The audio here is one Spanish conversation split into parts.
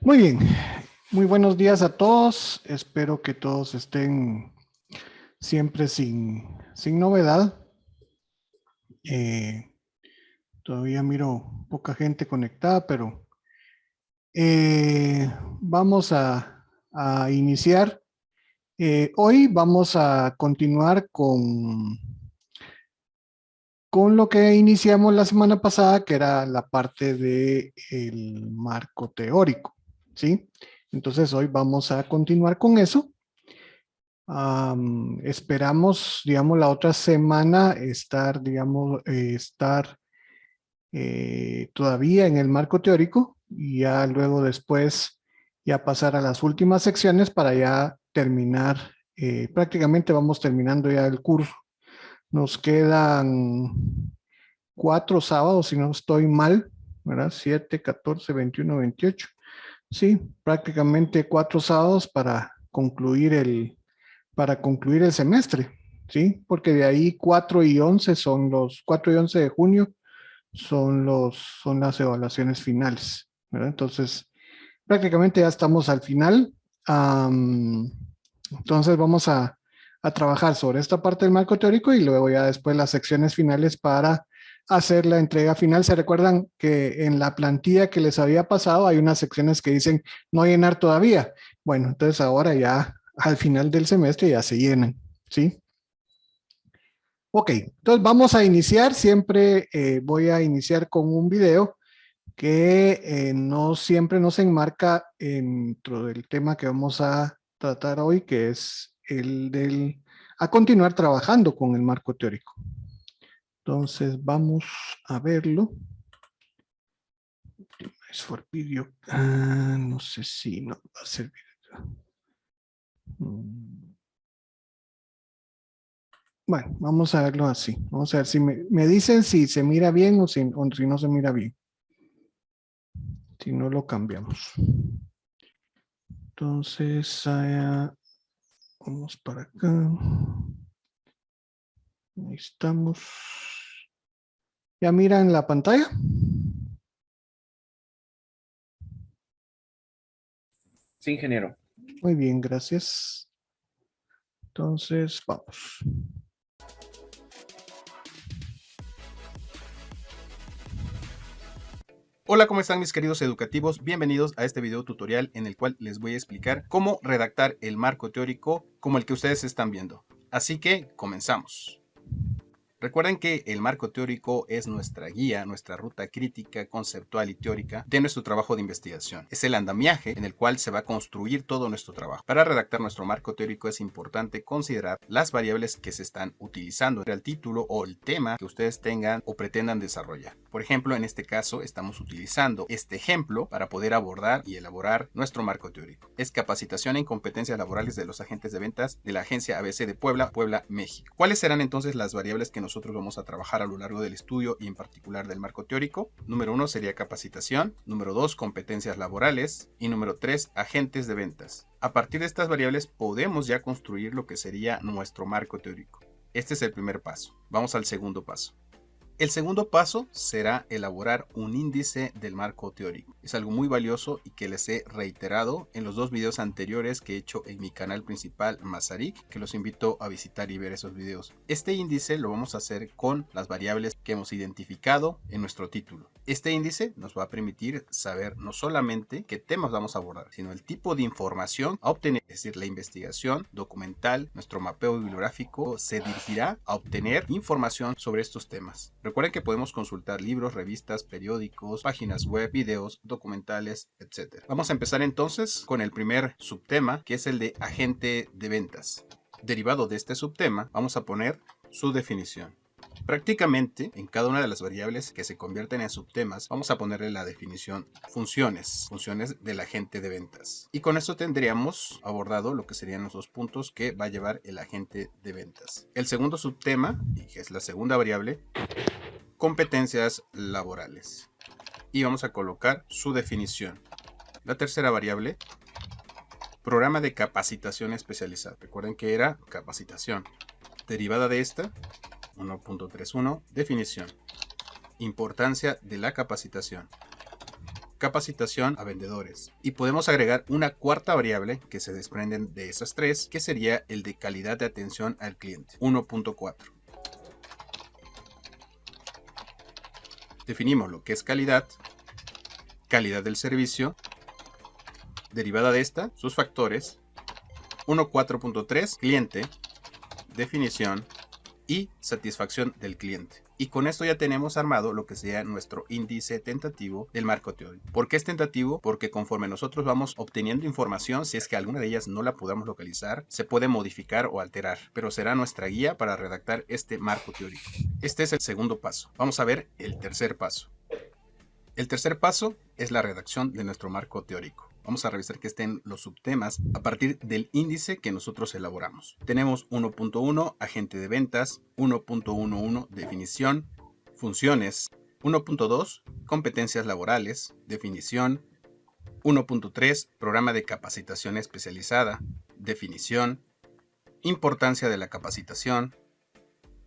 Muy bien, muy buenos días a todos. Espero que todos estén siempre sin novedad. Eh, Todavía miro poca gente conectada, pero vamos a iniciar. Hoy vamos a continuar con lo que iniciamos la semana pasada, que era la parte del marco teórico, ¿sí? Entonces hoy vamos a continuar con eso. Esperamos, digamos, la otra semana estar, digamos, todavía en el marco teórico y ya luego después ya pasar a las últimas secciones para ya terminar, prácticamente vamos terminando ya el curso. Nos quedan 4 sábados, si no estoy mal, ¿verdad? 7, 14, 21, 28. Sí, prácticamente 4 sábados para concluir el semestre, ¿sí? Porque de ahí 4 y 11 de junio son las evaluaciones finales, ¿verdad? Entonces, prácticamente ya estamos al final. Am, entonces vamos a trabajar sobre esta parte del marco teórico y luego ya después las secciones finales para hacer la entrega final. ¿Se recuerdan que en la plantilla que les había pasado hay unas secciones que dicen no llenar todavía? Bueno, entonces ahora ya al final del semestre ya se llenan, ¿sí? Ok, entonces vamos a iniciar. Siempre voy a iniciar con un video que no siempre nos enmarca dentro del tema que vamos a tratar hoy, que es a continuar trabajando con el marco teórico. Entonces vamos a verlo. Es for video. No sé si no va a servir. Bueno, vamos a verlo así. Vamos a ver si me dicen si se mira bien o si no se mira bien. Si no lo cambiamos. Entonces, vamos para acá. Ahí estamos. ¿Ya miran la pantalla? Sí, ingeniero. Muy bien, gracias. Entonces, vamos. Hola, ¿cómo están mis queridos educativos? Bienvenidos a este video tutorial en el cual les voy a explicar cómo redactar el marco teórico como el que ustedes están viendo. Así que, comenzamos. Recuerden que el marco teórico es nuestra guía, nuestra ruta crítica, conceptual y teórica de nuestro trabajo de investigación. Es el andamiaje en el cual se va a construir todo nuestro trabajo. Para redactar nuestro marco teórico es importante considerar las variables que se están utilizando, el título o el tema que ustedes tengan o pretendan desarrollar. Por ejemplo, en este caso estamos utilizando este ejemplo para poder abordar y elaborar nuestro marco teórico. Es capacitación en competencias laborales de los agentes de ventas de la agencia ABC de Puebla, México. ¿Cuáles serán entonces las variables que nosotros vamos a trabajar a lo largo del estudio y en particular del marco teórico? Número 1 sería capacitación, número 2 competencias laborales y número 3 agentes de ventas. A partir de estas variables podemos ya construir lo que sería nuestro marco teórico. Este es el primer paso. Vamos al segundo paso. El segundo paso será elaborar un índice del marco teórico. Es algo muy valioso y que les he reiterado en los 2 videos anteriores que he hecho en mi canal principal Masaryk, que los invito a visitar y ver esos videos. Este índice lo vamos a hacer con las variables que hemos identificado en nuestro título. Este índice nos va a permitir saber no solamente qué temas vamos a abordar, sino el tipo de información a obtener, es decir, la investigación documental, nuestro mapeo bibliográfico se dirigirá a obtener información sobre estos temas. Recuerden que podemos consultar libros, revistas, periódicos, páginas web, videos, documentales, etc. Vamos a empezar entonces con el primer subtema, que es el de agente de ventas. Derivado de este subtema, vamos a poner su definición. Prácticamente en cada una de las variables que se convierten en subtemas vamos a ponerle la definición funciones del agente de ventas. Y con esto tendríamos abordado lo que serían los 2 puntos que va a llevar el agente de ventas. El segundo subtema, y que es la segunda variable, competencias laborales. Y vamos a colocar su definición. La tercera variable, programa de capacitación especializada. Recuerden que era capacitación. Derivada de esta, 1.31, definición. Importancia de la capacitación. capacitación a vendedores. Y podemos agregar una cuarta variable que se desprenden de esas tres, que sería el de calidad de atención al cliente, 1.4. Definimos lo que es calidad del servicio, derivada de esta, sus factores, 1.4.3, cliente, definición y satisfacción del cliente. Y con esto ya tenemos armado lo que sería nuestro índice tentativo del marco teórico. ¿Por qué es tentativo? Porque conforme nosotros vamos obteniendo información, si es que alguna de ellas no la podamos localizar, se puede modificar o alterar, pero será nuestra guía para redactar este marco teórico. Este es el segundo paso. Vamos a ver el tercer paso. El tercer paso es la redacción de nuestro marco teórico. Vamos a revisar que estén los subtemas a partir del índice que nosotros elaboramos. Tenemos 1.1, agente de ventas, 1.11, definición, funciones, 1.2, competencias laborales, definición, 1.3, programa de capacitación especializada, definición, importancia de la capacitación,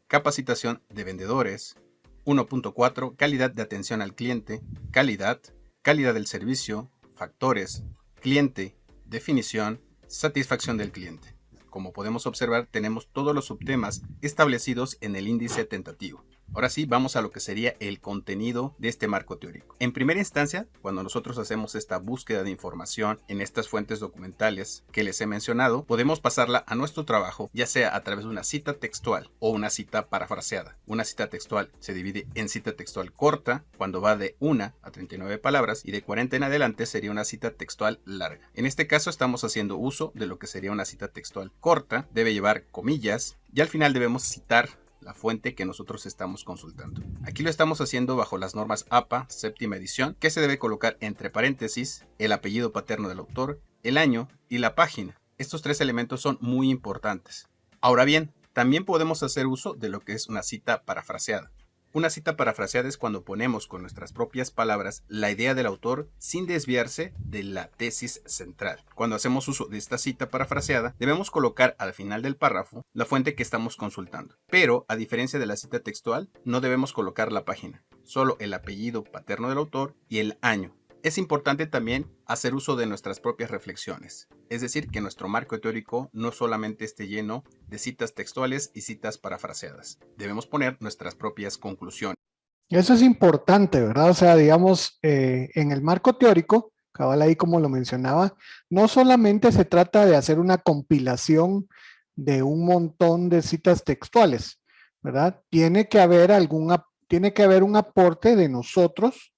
capacitación de vendedores, 1.4, calidad de atención al cliente, calidad del servicio, factores, cliente, definición, satisfacción del cliente. Como podemos observar, tenemos todos los subtemas establecidos en el índice tentativo. Ahora sí, vamos a lo que sería el contenido de este marco teórico. En primera instancia, cuando nosotros hacemos esta búsqueda de información en estas fuentes documentales que les he mencionado, podemos pasarla a nuestro trabajo, ya sea a través de una cita textual o una cita parafraseada. Una cita textual se divide en cita textual corta, cuando va de 1 a 39 palabras, y de 40 en adelante sería una cita textual larga. En este caso estamos haciendo uso de lo que sería una cita textual corta, debe llevar comillas, y al final debemos citar la fuente que nosotros estamos consultando. Aquí lo estamos haciendo bajo las normas APA, séptima edición, que se debe colocar entre paréntesis el apellido paterno del autor, el año y la página. Estos tres elementos son muy importantes. Ahora bien, también podemos hacer uso de lo que es una cita parafraseada. Una cita parafraseada es cuando ponemos con nuestras propias palabras la idea del autor sin desviarse de la tesis central. Cuando hacemos uso de esta cita parafraseada, debemos colocar al final del párrafo la fuente que estamos consultando. Pero, a diferencia de la cita textual, no debemos colocar la página, solo el apellido paterno del autor y el año. Es importante también hacer uso de nuestras propias reflexiones, es decir, que nuestro marco teórico no solamente esté lleno de citas textuales y citas parafraseadas. Debemos poner nuestras propias conclusiones. Eso es importante, ¿verdad? O sea, digamos, en el marco teórico, cabal ahí como lo mencionaba, no solamente se trata de hacer una compilación de un montón de citas textuales, ¿verdad? Tiene que haber un aporte de nosotros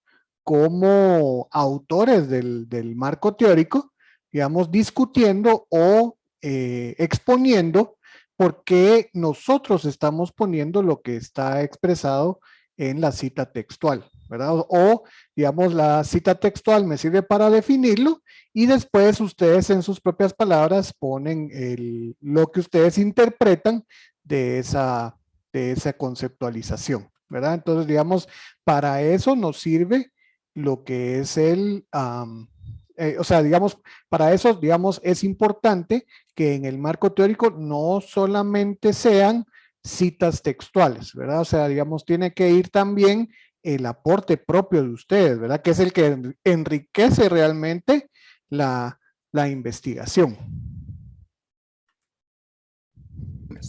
como autores del marco teórico, digamos, discutiendo o exponiendo por qué nosotros estamos poniendo lo que está expresado en la cita textual, ¿verdad? O, digamos, la cita textual me sirve para definirlo y después ustedes en sus propias palabras ponen lo que ustedes interpretan de esa conceptualización, ¿verdad? Entonces, digamos, para eso nos sirve lo que es o sea, digamos, para eso, digamos, es importante que en el marco teórico no solamente sean citas textuales, ¿verdad? O sea, digamos, tiene que ir también el aporte propio de ustedes, ¿verdad? Que es el que enriquece realmente la investigación.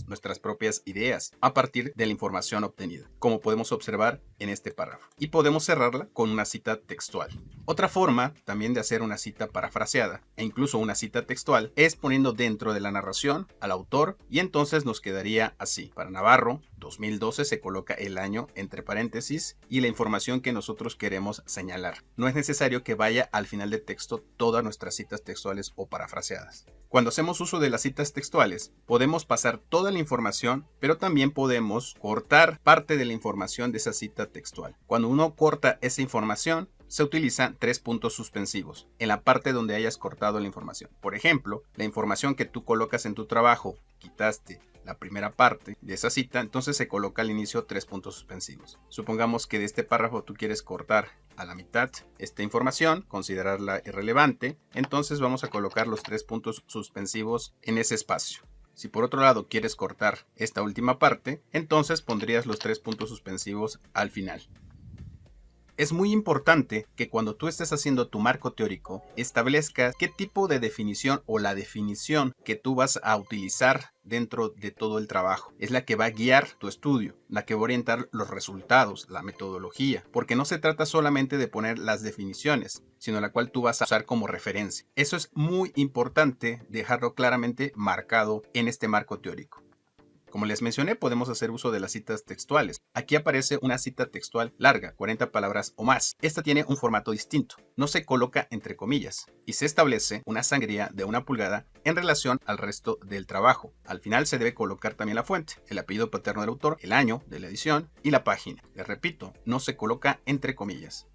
Nuestras propias ideas a partir de la información obtenida, como podemos observar en este párrafo, y podemos cerrarla con una cita textual. Otra forma también de hacer una cita parafraseada e incluso una cita textual es poniendo dentro de la narración al autor, y entonces nos quedaría así: para Navarro 2012 se coloca el año entre paréntesis y la información que nosotros queremos señalar. No es necesario que vaya al final del texto todas nuestras citas textuales o parafraseadas. Cuando hacemos uso de las citas textuales, podemos pasar toda la información, pero también podemos cortar parte de la información de esa cita textual. Cuando uno corta esa información, se utilizan 3 puntos suspensivos en la parte donde hayas cortado la información. Por ejemplo, la información que tú colocas en tu trabajo, quitaste la primera parte de esa cita, entonces se coloca al inicio 3 puntos suspensivos. Supongamos que de este párrafo tú quieres cortar a la mitad esta información, considerarla irrelevante, entonces vamos a colocar los 3 puntos suspensivos en ese espacio. Si por otro lado quieres cortar esta última parte, entonces pondrías los 3 puntos suspensivos al final. Es muy importante que cuando tú estés haciendo tu marco teórico, establezcas qué tipo de definición o la definición que tú vas a utilizar dentro de todo el trabajo. Es la que va a guiar tu estudio, la que va a orientar los resultados, la metodología, porque no se trata solamente de poner las definiciones, sino la cual tú vas a usar como referencia. Eso es muy importante dejarlo claramente marcado en este marco teórico. Como les mencioné, podemos hacer uso de las citas textuales. Aquí aparece una cita textual larga, 40 palabras o más. Esta tiene un formato distinto, no se coloca entre comillas y se establece una sangría de 1 pulgada en relación al resto del trabajo. Al final se debe colocar también la fuente, el apellido paterno del autor, el año de la edición y la página. Les repito, no se coloca entre comillas.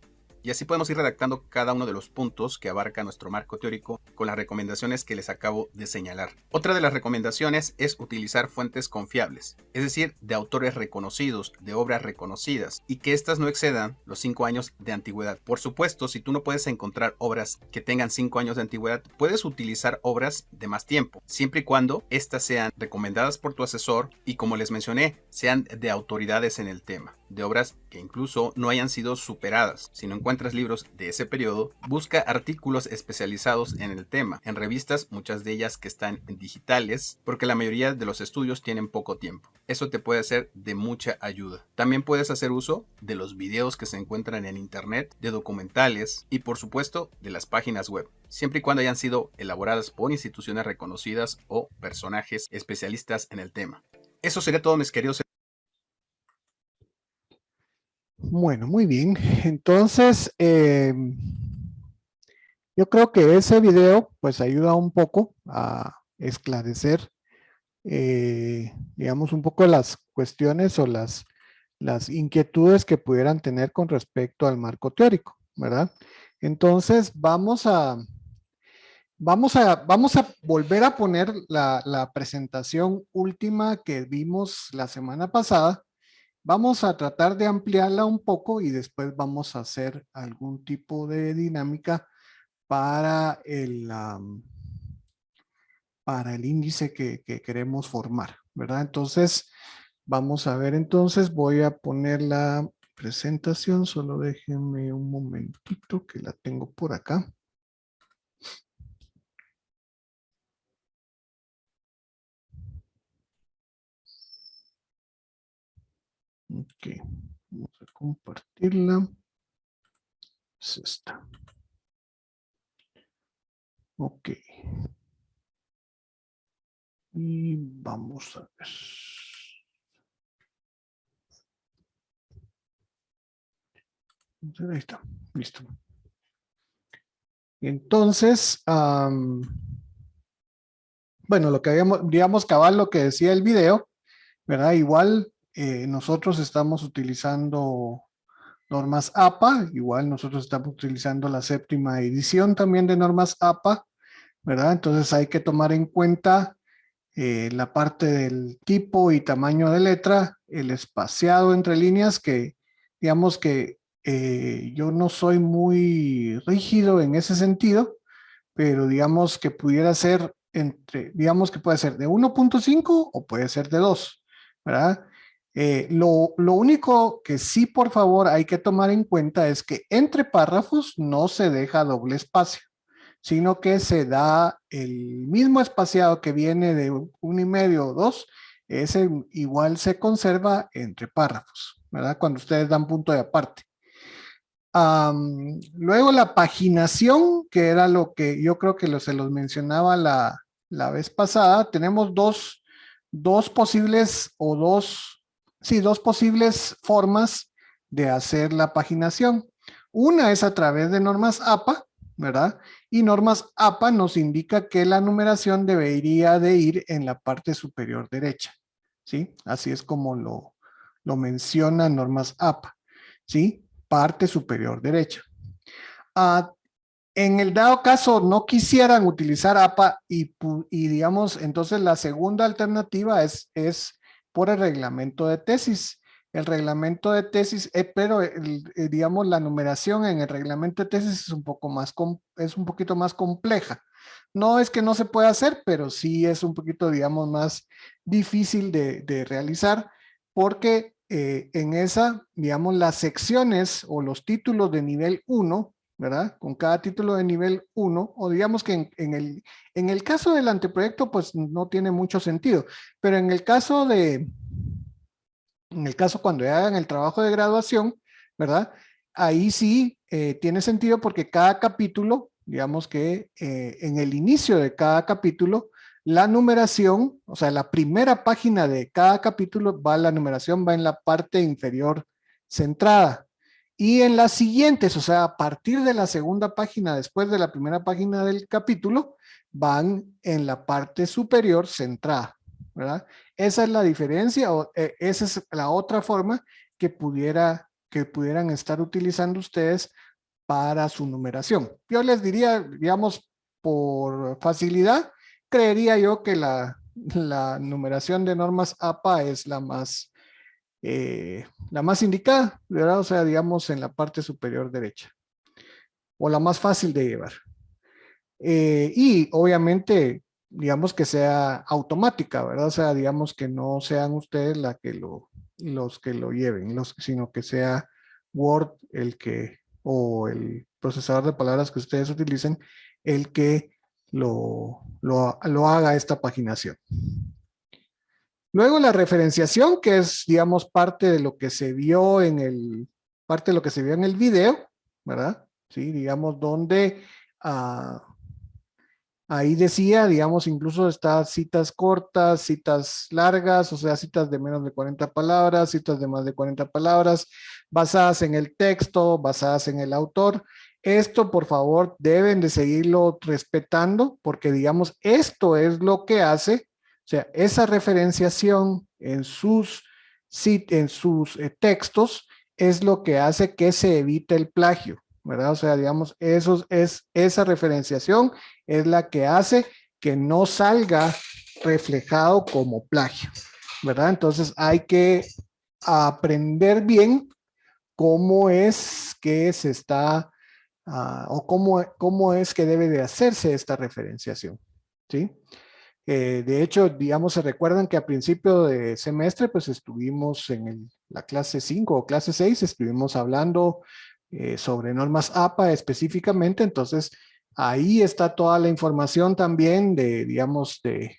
Y así podemos ir redactando cada uno de los puntos que abarca nuestro marco teórico con las recomendaciones que les acabo de señalar. Otra de las recomendaciones es utilizar fuentes confiables, es decir, de autores reconocidos, de obras reconocidas, y que éstas no excedan los 5 años de antigüedad. Por supuesto, si tú no puedes encontrar obras que tengan 5 años de antigüedad, puedes utilizar obras de más tiempo, siempre y cuando éstas sean recomendadas por tu asesor y, como les mencioné, sean de autoridades en el tema, de obras que incluso no hayan sido superadas. Si no encuentras libros de ese periodo, busca artículos especializados en el tema, en revistas, muchas de ellas que están en digitales, porque la mayoría de los estudios tienen poco tiempo. Eso te puede ser de mucha ayuda. También puedes hacer uso de los videos que se encuentran en internet, de documentales y por supuesto de las páginas web, siempre y cuando hayan sido elaboradas por instituciones reconocidas o personajes especialistas en el tema. Eso sería todo, mis queridos. Bueno, muy bien. Entonces, yo creo que ese video pues ayuda un poco a esclarecer, digamos, un poco las cuestiones o las inquietudes que pudieran tener con respecto al marco teórico, ¿verdad? Entonces, vamos a volver a poner la presentación última que vimos la semana pasada. Vamos a tratar de ampliarla un poco y después vamos a hacer algún tipo de dinámica para para el índice que queremos formar, ¿verdad? Entonces, vamos a ver, entonces voy a poner la presentación, solo déjenme un momentito que la tengo por acá. Ok, vamos a compartirla. Es esta. Ok. Y vamos a ver. Ahí está, listo. Entonces, bueno, lo que habíamos, digamos, cabal, lo que decía el video, ¿verdad? Igual nosotros estamos utilizando normas APA, igual nosotros estamos utilizando la 7ª edición también de normas APA, ¿verdad? Entonces hay que tomar en cuenta la parte del tipo y tamaño de letra, el espaciado entre líneas, que digamos que yo no soy muy rígido en ese sentido, pero digamos que pudiera ser digamos que puede ser de 1.5 o puede ser de 2, ¿verdad? Lo único que sí, por favor, hay que tomar en cuenta es que entre párrafos no se deja doble espacio, sino que se da el mismo espaciado que viene de 1,5 o 2, ese igual se conserva entre párrafos, ¿verdad? Cuando ustedes dan punto de aparte. Luego la paginación, que era lo que yo creo que se los mencionaba la vez pasada, tenemos dos posibles o dos posibles formas de hacer la paginación. Una es a través de normas APA, ¿verdad? Y normas APA nos indica que la numeración debería de ir en la parte superior derecha, ¿sí? Así es como lo menciona normas APA, ¿sí? Parte superior derecha. En el dado caso no quisieran utilizar APA y digamos, entonces la segunda alternativa es por el reglamento de tesis. El reglamento de tesis, pero digamos la numeración en el reglamento de tesis es un poquito más compleja. No es que no se pueda hacer, pero sí es un poquito, digamos, más difícil de realizar porque en esa, digamos, las secciones o los títulos de nivel 1, ¿verdad? Con cada título de nivel 1, o digamos que en el caso del anteproyecto, pues no tiene mucho sentido, pero en el caso cuando hagan el trabajo de graduación, ¿verdad? Ahí sí tiene sentido porque cada capítulo, digamos que en el inicio de cada capítulo, la numeración, o sea, la primera página de cada capítulo la numeración va en la parte inferior centrada. Y en las siguientes, o sea, a partir de la segunda página, después de la primera página del capítulo, van en la parte superior centrada, ¿verdad? Esa es la diferencia, o esa es la otra forma que pudieran estar utilizando ustedes para su numeración. Yo les diría, digamos, por facilidad, creería yo que la numeración de normas APA es la más indicada, ¿verdad? O sea, digamos, en la parte superior derecha, o la más fácil de llevar. Y obviamente, digamos que sea automática, ¿verdad? O sea, digamos que no sean ustedes los que lo lleven, sino que sea Word o el procesador de palabras que ustedes utilicen, el que lo haga esta paginación. Luego la referenciación, que es, digamos, parte de lo que se vio parte de lo que se vio en el video, ¿verdad? Sí, digamos, donde ahí decía, digamos, incluso está citas cortas, citas largas, o sea, citas de menos de 40 palabras, citas de más de 40 palabras, basadas en el texto, basadas en el autor. Esto, por favor, deben de seguirlo respetando, porque, digamos, esto es lo que hace, o sea, esa referenciación en sus textos es lo que hace que se evite el plagio, ¿verdad? O sea, digamos, esa referenciación es la que hace que no salga reflejado como plagio, ¿verdad? Entonces hay que aprender bien cómo es que se está, o cómo es que debe de hacerse esta referenciación, ¿sí? De hecho, digamos, se recuerdan que a principio de semestre, pues estuvimos en la clase 5 o clase 6, estuvimos hablando sobre normas APA específicamente, entonces ahí está toda la información también digamos, de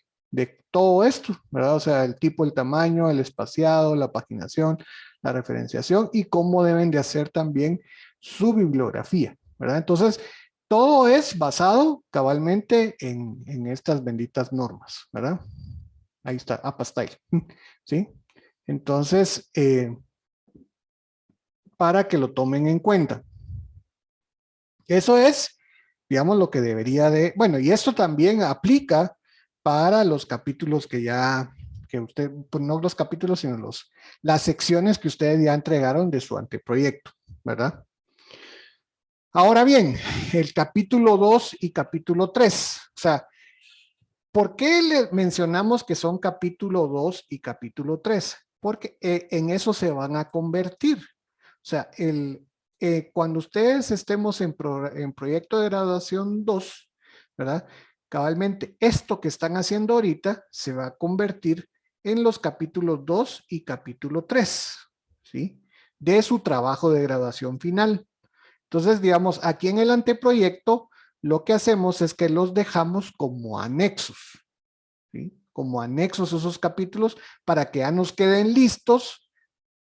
todo esto, ¿verdad? O sea, el tipo, el tamaño, el espaciado, la paginación, la referenciación y cómo deben de hacer también su bibliografía, ¿verdad? Entonces, todo es basado cabalmente en estas benditas normas, ¿verdad? Ahí está, APA Style, ¿sí? Entonces, para que lo tomen en cuenta. Eso es, digamos, lo que debería de, bueno, y esto también aplica para los capítulos que usted, pues no los capítulos, sino las secciones que ustedes ya entregaron de su anteproyecto, ¿verdad? Ahora bien, el capítulo 2 y capítulo 3, o sea, ¿por qué le mencionamos que son capítulo 2 y capítulo 3? Porque en eso se van a convertir. O sea, cuando ustedes estemos en proyecto de graduación 2, ¿verdad? Cabalmente, esto que están haciendo ahorita se va a convertir en los capítulos 2 y capítulo 3, ¿sí? De su trabajo de graduación final. Entonces, digamos, aquí en el anteproyecto, lo que hacemos es que los dejamos como anexos, ¿sí? Como anexos a esos capítulos para que ya nos queden listos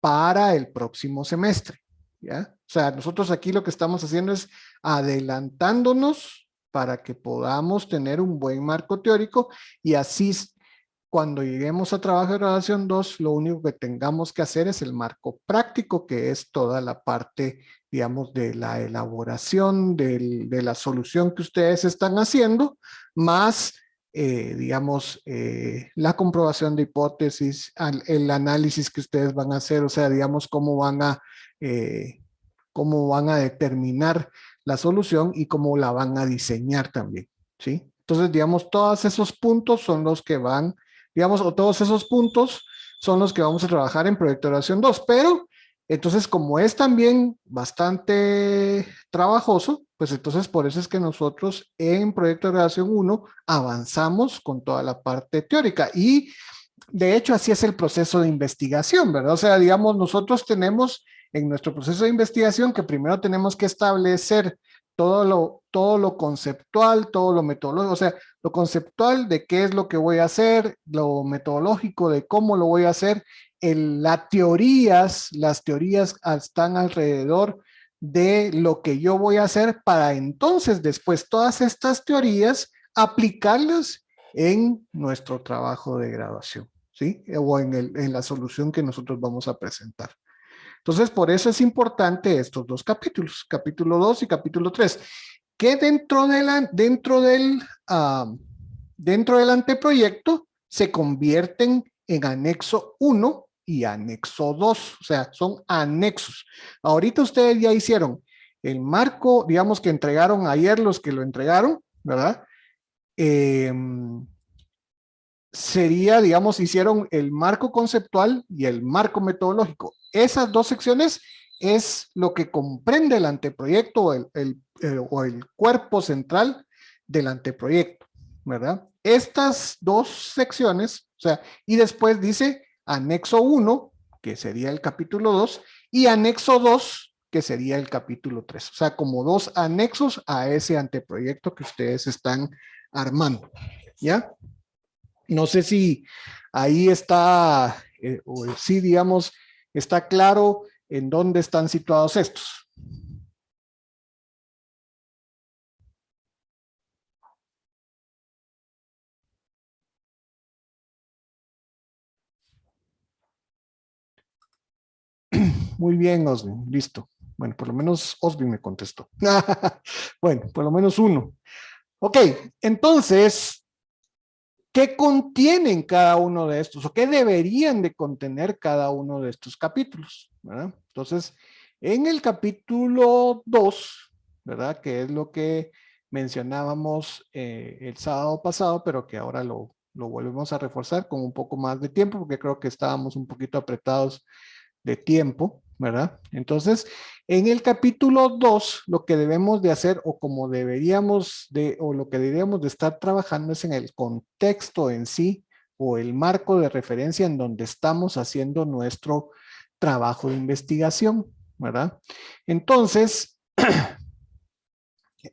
para el próximo semestre, ¿ya? O sea, nosotros aquí lo que estamos haciendo es adelantándonos para que podamos tener un buen marco teórico y así cuando lleguemos a trabajo de graduación 2, lo único que tengamos que hacer es el marco práctico, que es toda la parte, digamos, de la elaboración de la solución que ustedes están haciendo, más, digamos, la comprobación de hipótesis, el análisis que ustedes van a hacer, o sea, digamos, cómo van a determinar la solución y cómo la van a diseñar también, ¿sí? Entonces, digamos, todos esos puntos son los que van, digamos, o todos esos puntos son los que vamos a trabajar en Proyecto de Oración 2, pero entonces como es también bastante trabajoso, pues entonces por eso es que nosotros en Proyecto de Oración 1 avanzamos con toda la parte teórica y de hecho, así es el proceso de investigación, ¿verdad? O sea, digamos, nosotros tenemos en nuestro proceso de investigación que primero tenemos que establecer todo lo conceptual, todo lo metodológico, o sea, lo conceptual de qué es lo que voy a hacer, lo metodológico de cómo lo voy a hacer, las teorías están alrededor de lo que yo voy a hacer para entonces después todas estas teorías aplicarlas en nuestro trabajo de graduación, ¿sí? O en la solución que nosotros vamos a presentar. Entonces, por eso es importante estos dos capítulos, capítulo 2 y capítulo 3, que dentro del anteproyecto se convierten en anexo 1 y anexo 2, o sea, son anexos. Ahorita ustedes ya hicieron el marco, digamos que entregaron ayer los que lo entregaron, ¿verdad? Sería, digamos, hicieron el marco conceptual y el marco metodológico. Esas dos secciones es lo que comprende el anteproyecto o el cuerpo central del anteproyecto, ¿verdad? Estas dos secciones, o sea, y después dice anexo 1, que sería el capítulo 2, y anexo 2, que sería el capítulo 3. O sea, como dos anexos a ese anteproyecto que ustedes están armando, ¿ya? No sé si ahí está, o si digamos, está claro en dónde están situados estos. Muy bien, Osvin, listo. Bueno, por lo menos Osvin me contestó. Bueno, por lo menos uno. Ok, entonces, ¿qué contienen cada uno de estos o qué deberían de contener cada uno de estos capítulos? ¿Verdad? Entonces, en el capítulo 2, ¿verdad? Que es lo que mencionábamos el sábado pasado, pero que ahora lo volvemos a reforzar con un poco más de tiempo, porque creo que estábamos un poquito apretados de tiempo, ¿verdad? Entonces, en el capítulo 2, lo que debemos de hacer o como deberíamos de, o lo que deberíamos de estar trabajando es en el contexto en sí o el marco de referencia en donde estamos haciendo nuestro trabajo de investigación, ¿verdad? Entonces,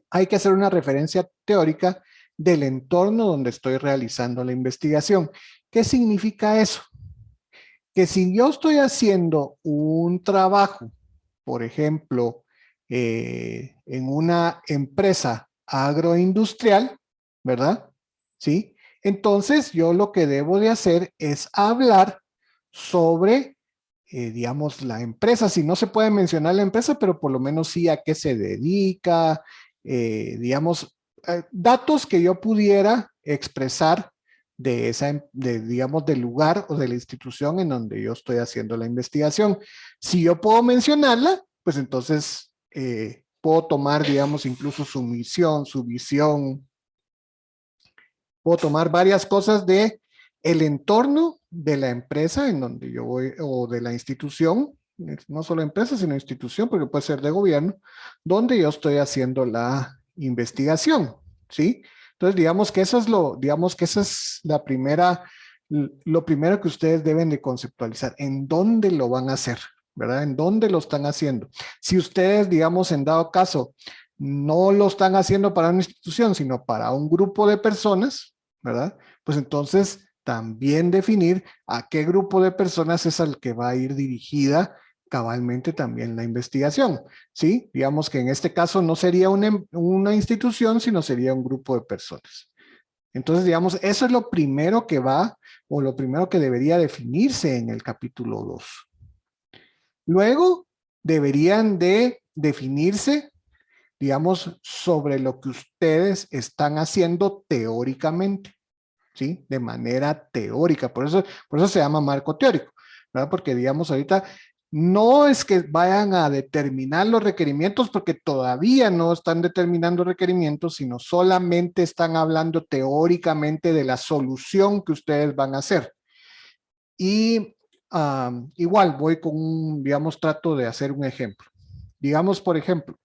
hay que hacer una referencia teórica del entorno donde estoy realizando la investigación. ¿Qué significa eso? Que si yo estoy haciendo un trabajo, por ejemplo, en una empresa agroindustrial, ¿verdad? ¿Sí? Entonces yo lo que debo de hacer es hablar sobre, digamos, la empresa. Si no se puede mencionar la empresa, pero por lo menos sí a qué se dedica, digamos, datos que yo pudiera expresar digamos, del lugar o de la institución en donde yo estoy haciendo la investigación. Si yo puedo mencionarla, pues entonces puedo tomar, digamos, incluso su misión, su visión, puedo tomar varias cosas de el entorno de la empresa en donde yo voy, o de la institución, no solo empresa, sino institución, porque puede ser de gobierno, donde yo estoy haciendo la investigación, ¿sí? Entonces, digamos que esa es lo primero que ustedes deben de conceptualizar, en dónde lo van a hacer, ¿verdad? En dónde lo están haciendo. Si ustedes, digamos, en dado caso, no lo están haciendo para una institución, sino para un grupo de personas, ¿verdad? Pues entonces también definir a qué grupo de personas es al que va a ir dirigida cabalmente también la investigación, ¿sí? Digamos que en este caso no sería una institución, sino sería un grupo de personas. Entonces, digamos, eso es lo primero que va o lo primero que debería definirse en el capítulo 2. Luego, deberían de definirse, digamos, sobre lo que ustedes están haciendo teóricamente. ¿Sí? De manera teórica. Por eso se llama marco teórico, ¿verdad? Porque digamos ahorita no es que vayan a determinar los requerimientos porque todavía no están determinando requerimientos, sino solamente están hablando teóricamente de la solución que ustedes van a hacer. Y igual voy con digamos, trato de hacer un ejemplo. Digamos, por ejemplo,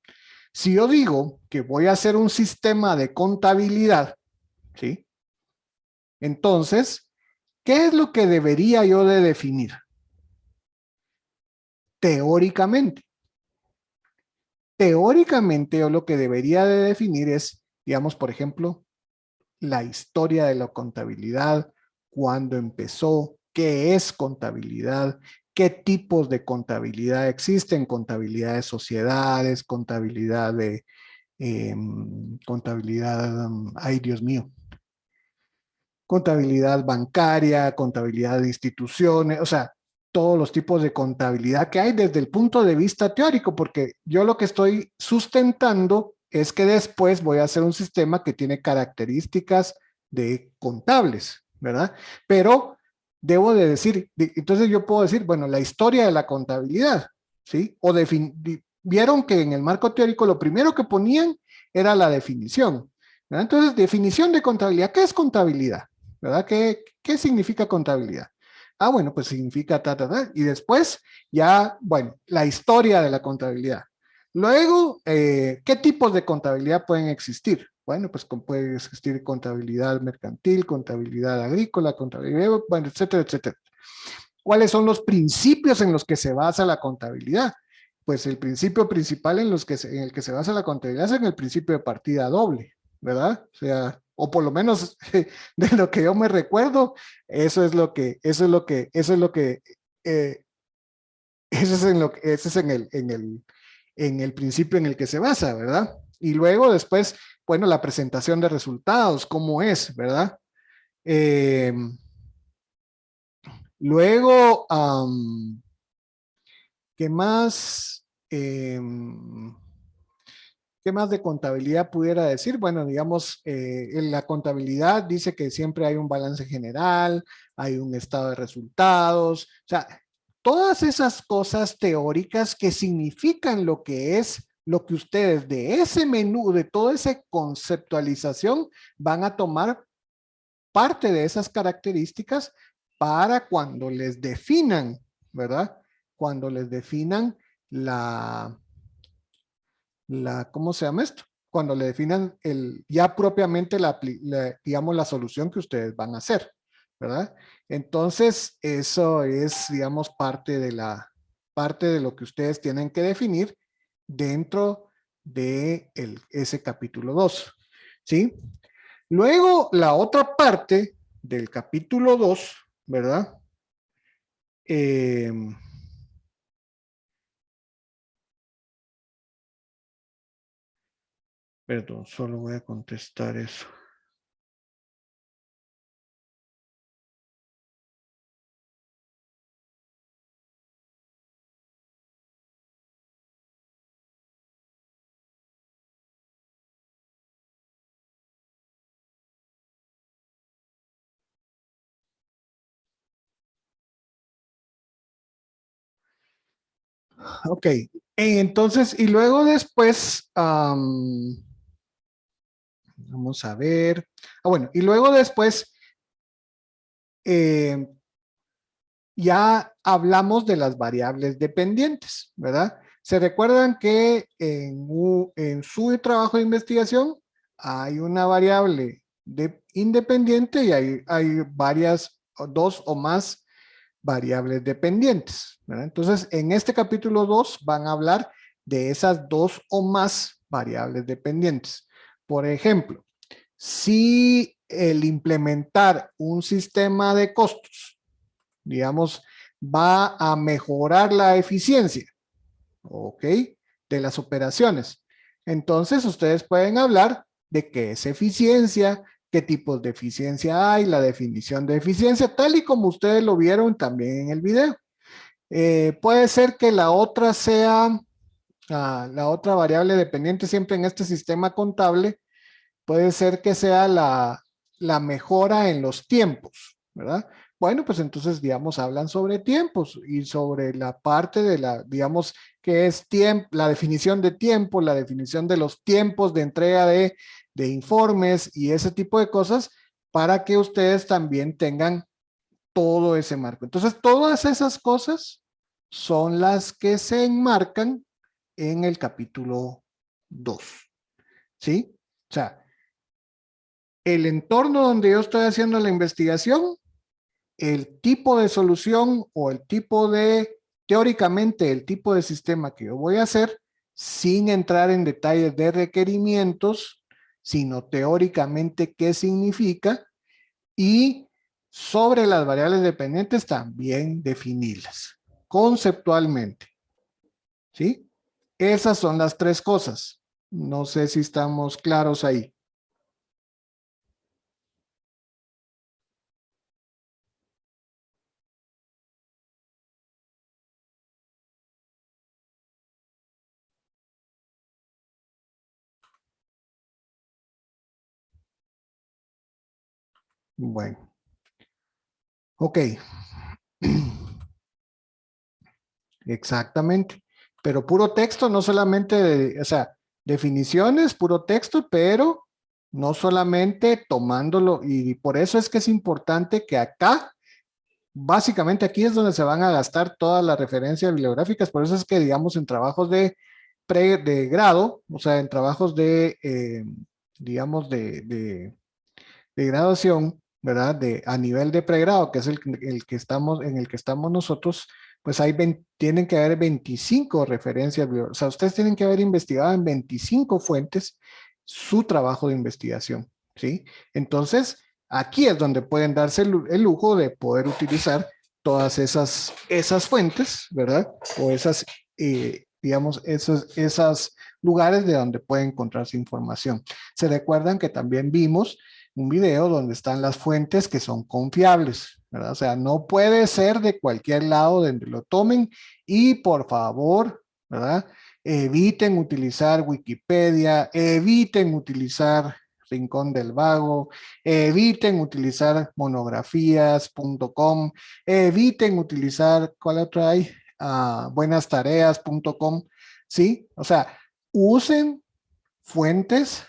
si yo digo que voy a hacer un sistema de contabilidad, ¿sí? Entonces, ¿Qué es lo que debería yo de definir? Teóricamente. Teóricamente yo lo que debería de definir es, digamos, por ejemplo, la historia de la contabilidad, cuándo empezó, qué es contabilidad, qué tipos de contabilidad existen, contabilidad de sociedades, contabilidad de, ay Dios mío, contabilidad bancaria, contabilidad de instituciones, o sea, todos los tipos de contabilidad que hay desde el punto de vista teórico, porque yo lo que estoy sustentando es que después voy a hacer un sistema que tiene características de contables, ¿verdad? Pero debo de decir, entonces yo puedo decir, bueno, la historia de la contabilidad, ¿sí? O vieron que en el marco teórico lo primero que ponían era la definición, ¿verdad? Entonces, definición de contabilidad. ¿Qué es contabilidad? ¿Verdad? ¿Qué significa contabilidad? Ah, bueno, pues significa ta, ta, ta. Y después ya, bueno, la historia de la contabilidad. Luego, ¿qué tipos de contabilidad pueden existir? Bueno, pues puede existir contabilidad mercantil, contabilidad agrícola, contabilidad, bueno, etcétera, etcétera. ¿Cuáles son los principios en los que se basa la contabilidad? Pues el principio principal en el que se basa la contabilidad es en el principio de partida doble, ¿verdad? O sea, o por lo menos de lo que yo me recuerdo, eh, eso es en lo que, ese es en el principio en el que se basa, ¿verdad? Y luego después, bueno, la presentación de resultados, cómo es, ¿verdad? Eh, luego, ¿qué más? ¿Qué más de contabilidad pudiera decir? Bueno, digamos, en la contabilidad dice que siempre hay un balance general, hay un estado de resultados, o sea, todas esas cosas teóricas que significan lo que es lo que ustedes de ese menú, de toda esa conceptualización, van a tomar parte de esas características para cuando les definan, ¿verdad? Cuando les definan la, ¿cómo se llama esto? Cuando le definan ya propiamente digamos, la solución que ustedes van a hacer, ¿verdad? Entonces, eso es, digamos, parte de lo que ustedes tienen que definir dentro de ese capítulo 2, ¿sí? Luego, la otra parte del capítulo 2, ¿verdad? Perdón, solo voy a contestar eso. Ok, entonces, y luego después, vamos a ver. Ah, bueno, y luego después eh, ya hablamos de las variables dependientes, ¿verdad? Se recuerdan que en su trabajo de investigación hay una variable independiente y hay varias, dos o más variables dependientes, ¿verdad? Entonces, en este capítulo 2 van a hablar de esas dos o más variables dependientes. Por ejemplo, si el implementar un sistema de costos, digamos, va a mejorar la eficiencia, ¿ok? De las operaciones. Entonces, ustedes pueden hablar de qué es eficiencia, qué tipos de eficiencia hay, la definición de eficiencia, tal y como ustedes lo vieron también en el video. Puede ser que la otra sea, la otra variable dependiente siempre en este sistema contable, puede ser que sea la mejora en los tiempos, ¿verdad? Bueno, pues entonces, digamos, hablan sobre tiempos y sobre la parte de digamos, que es tiempo, la definición de tiempo, la definición de los tiempos de entrega de informes y ese tipo de cosas para que ustedes también tengan todo ese marco. Entonces, todas esas cosas son las que se enmarcan en el capítulo 2, ¿sí? O sea, el entorno donde yo estoy haciendo la investigación el tipo de solución o el tipo de, teóricamente, el tipo de sistema que yo voy a hacer, sin entrar en detalles de requerimientos, sino teóricamente qué significa, y sobre las variables dependientes también definirlas conceptualmente, ¿sí? Esas son las tres cosas. No sé si estamos claros ahí. Bueno, ok. Exactamente. Pero puro texto, no solamente, o sea, definiciones, puro texto, pero no solamente tomándolo. Y por eso es que es importante que acá, básicamente aquí es donde se van a gastar todas las referencias bibliográficas. Por eso es que, digamos, en trabajos de grado, o sea, en trabajos digamos, de graduación, ¿verdad? A nivel de pregrado, que es el que estamos, en el que estamos nosotros, pues tienen que haber 25 referencias, o sea, ustedes tienen que haber investigado en 25 fuentes su trabajo de investigación, ¿sí? Entonces, aquí es donde pueden darse el lujo de poder utilizar todas esas fuentes, ¿verdad? O digamos, esos lugares de donde pueden encontrarse información. Se recuerdan que también vimos un video donde están las fuentes que son confiables, ¿verdad? O sea, no puede ser de cualquier lado donde lo tomen y por favor, ¿verdad? Eviten utilizar Wikipedia, eviten utilizar Rincón del Vago, eviten utilizar monografías.com, eviten utilizar, ¿cuál otro hay? Buenastareas.com, ¿sí? O sea, usen fuentes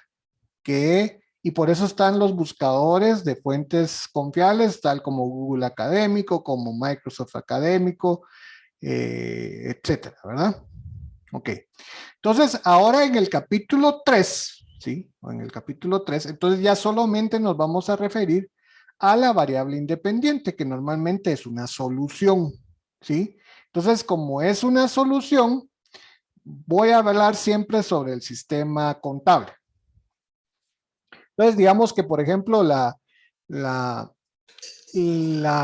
y por eso están los buscadores de fuentes confiables, tal como Google Académico, como Microsoft Académico, etcétera, ¿verdad? Ok. Entonces, ahora en el capítulo 3, ¿sí? O en el capítulo 3, entonces ya solamente nos vamos a referir a la variable independiente, que normalmente es una solución, ¿sí? Entonces, como es una solución, voy a hablar siempre sobre el sistema contable. Entonces, digamos que, por ejemplo, la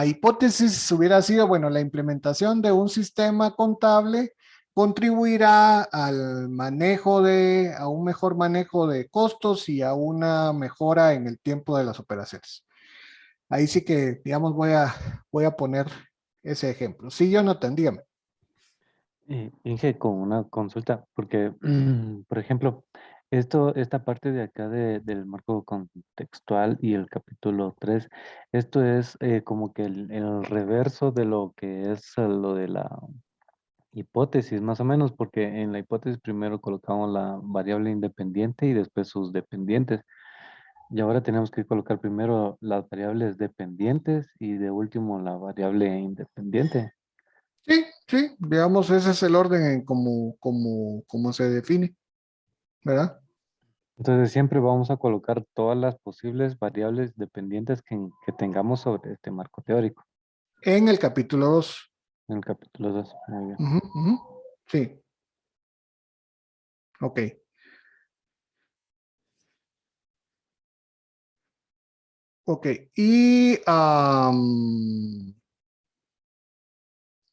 hipótesis hubiera sido, bueno, la implementación de un sistema contable contribuirá a un mejor manejo de costos y a una mejora en el tiempo de las operaciones. Ahí sí que, digamos, voy a poner ese ejemplo. Sí, Jonathan, dígame. Inge, con una consulta, porque, por ejemplo, esta parte de acá del marco contextual y el capítulo 3, esto es como que el reverso de lo que es lo de la hipótesis, más o menos, porque en la hipótesis primero colocamos la variable independiente y después sus dependientes. Y ahora tenemos que colocar primero las variables dependientes y de último la variable independiente. Sí, sí, digamos, ese es el orden en cómo se define, ¿verdad? Entonces siempre vamos a colocar todas las posibles variables dependientes que tengamos sobre este marco teórico En el capítulo 2. en el capítulo 2. Muy bien. Ujú, ujú. Sí, ok. Ok, y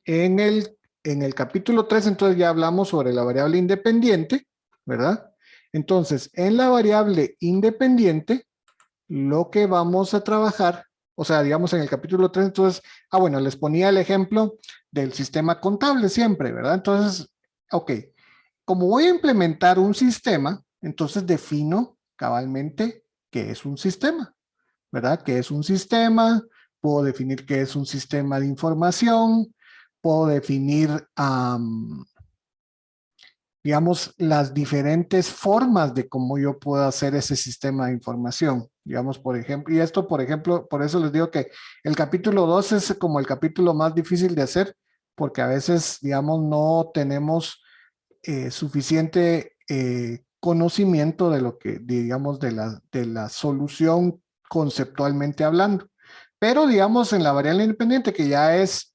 en el capítulo 3 entonces ya hablamos sobre la variable independiente, ¿verdad? Entonces, en la variable independiente, lo que vamos a trabajar, o sea, digamos en el capítulo 3 entonces, bueno, les ponía el ejemplo del sistema contable siempre, ¿verdad? Entonces, ok, como voy a implementar un sistema, entonces defino cabalmente qué es un sistema. ¿Verdad? ¿Qué es un sistema? Puedo definir qué es un sistema de información, puedo definir, digamos, las diferentes formas de cómo yo puedo hacer ese sistema de información. Digamos, por ejemplo, y esto, por ejemplo, por eso les digo que el capítulo 2 es como el capítulo más difícil de hacer, porque a veces, digamos, no tenemos suficiente conocimiento de lo que, digamos, de la solución conceptualmente hablando. Pero digamos en la variable independiente, que ya es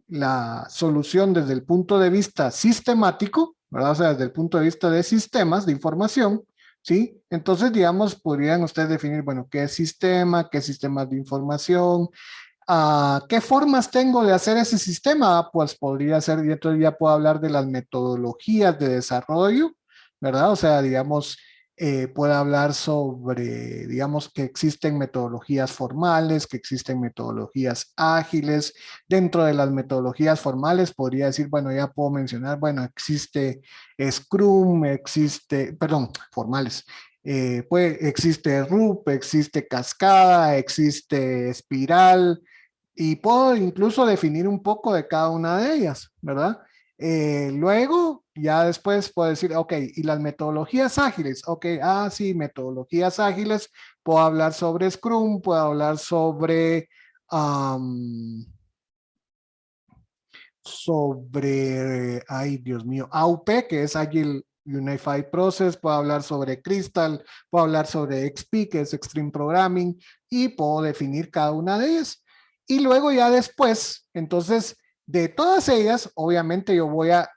la solución desde el punto de vista sistemático, ¿verdad? O sea, desde el punto de vista de sistemas de información, ¿sí? Entonces, digamos, podrían ustedes definir, bueno, qué sistema, qué sistemas de información, ¿qué formas tengo de hacer ese sistema? Pues podría ser, y entonces ya puedo hablar de las metodologías de desarrollo, ¿verdad? O sea, digamos, puedo hablar sobre, digamos, que existen metodologías formales, que existen metodologías ágiles. Dentro de las metodologías formales podría decir, bueno, ya puedo mencionar, bueno, existe Scrum, existe, perdón, formales. Pues existe RUP, existe Cascada, existe Espiral, y puedo incluso definir un poco de cada una de ellas, ¿verdad? Luego, ya después puedo decir, ok, y las metodologías ágiles, ok, sí, metodologías ágiles, puedo hablar sobre Scrum, puedo hablar sobre, ay Dios mío, AUP, que es Agile Unified Process, puedo hablar sobre Crystal, puedo hablar sobre XP, que es Extreme Programming, y puedo definir cada una de ellas. Y luego ya después, entonces, de todas ellas, obviamente yo voy a,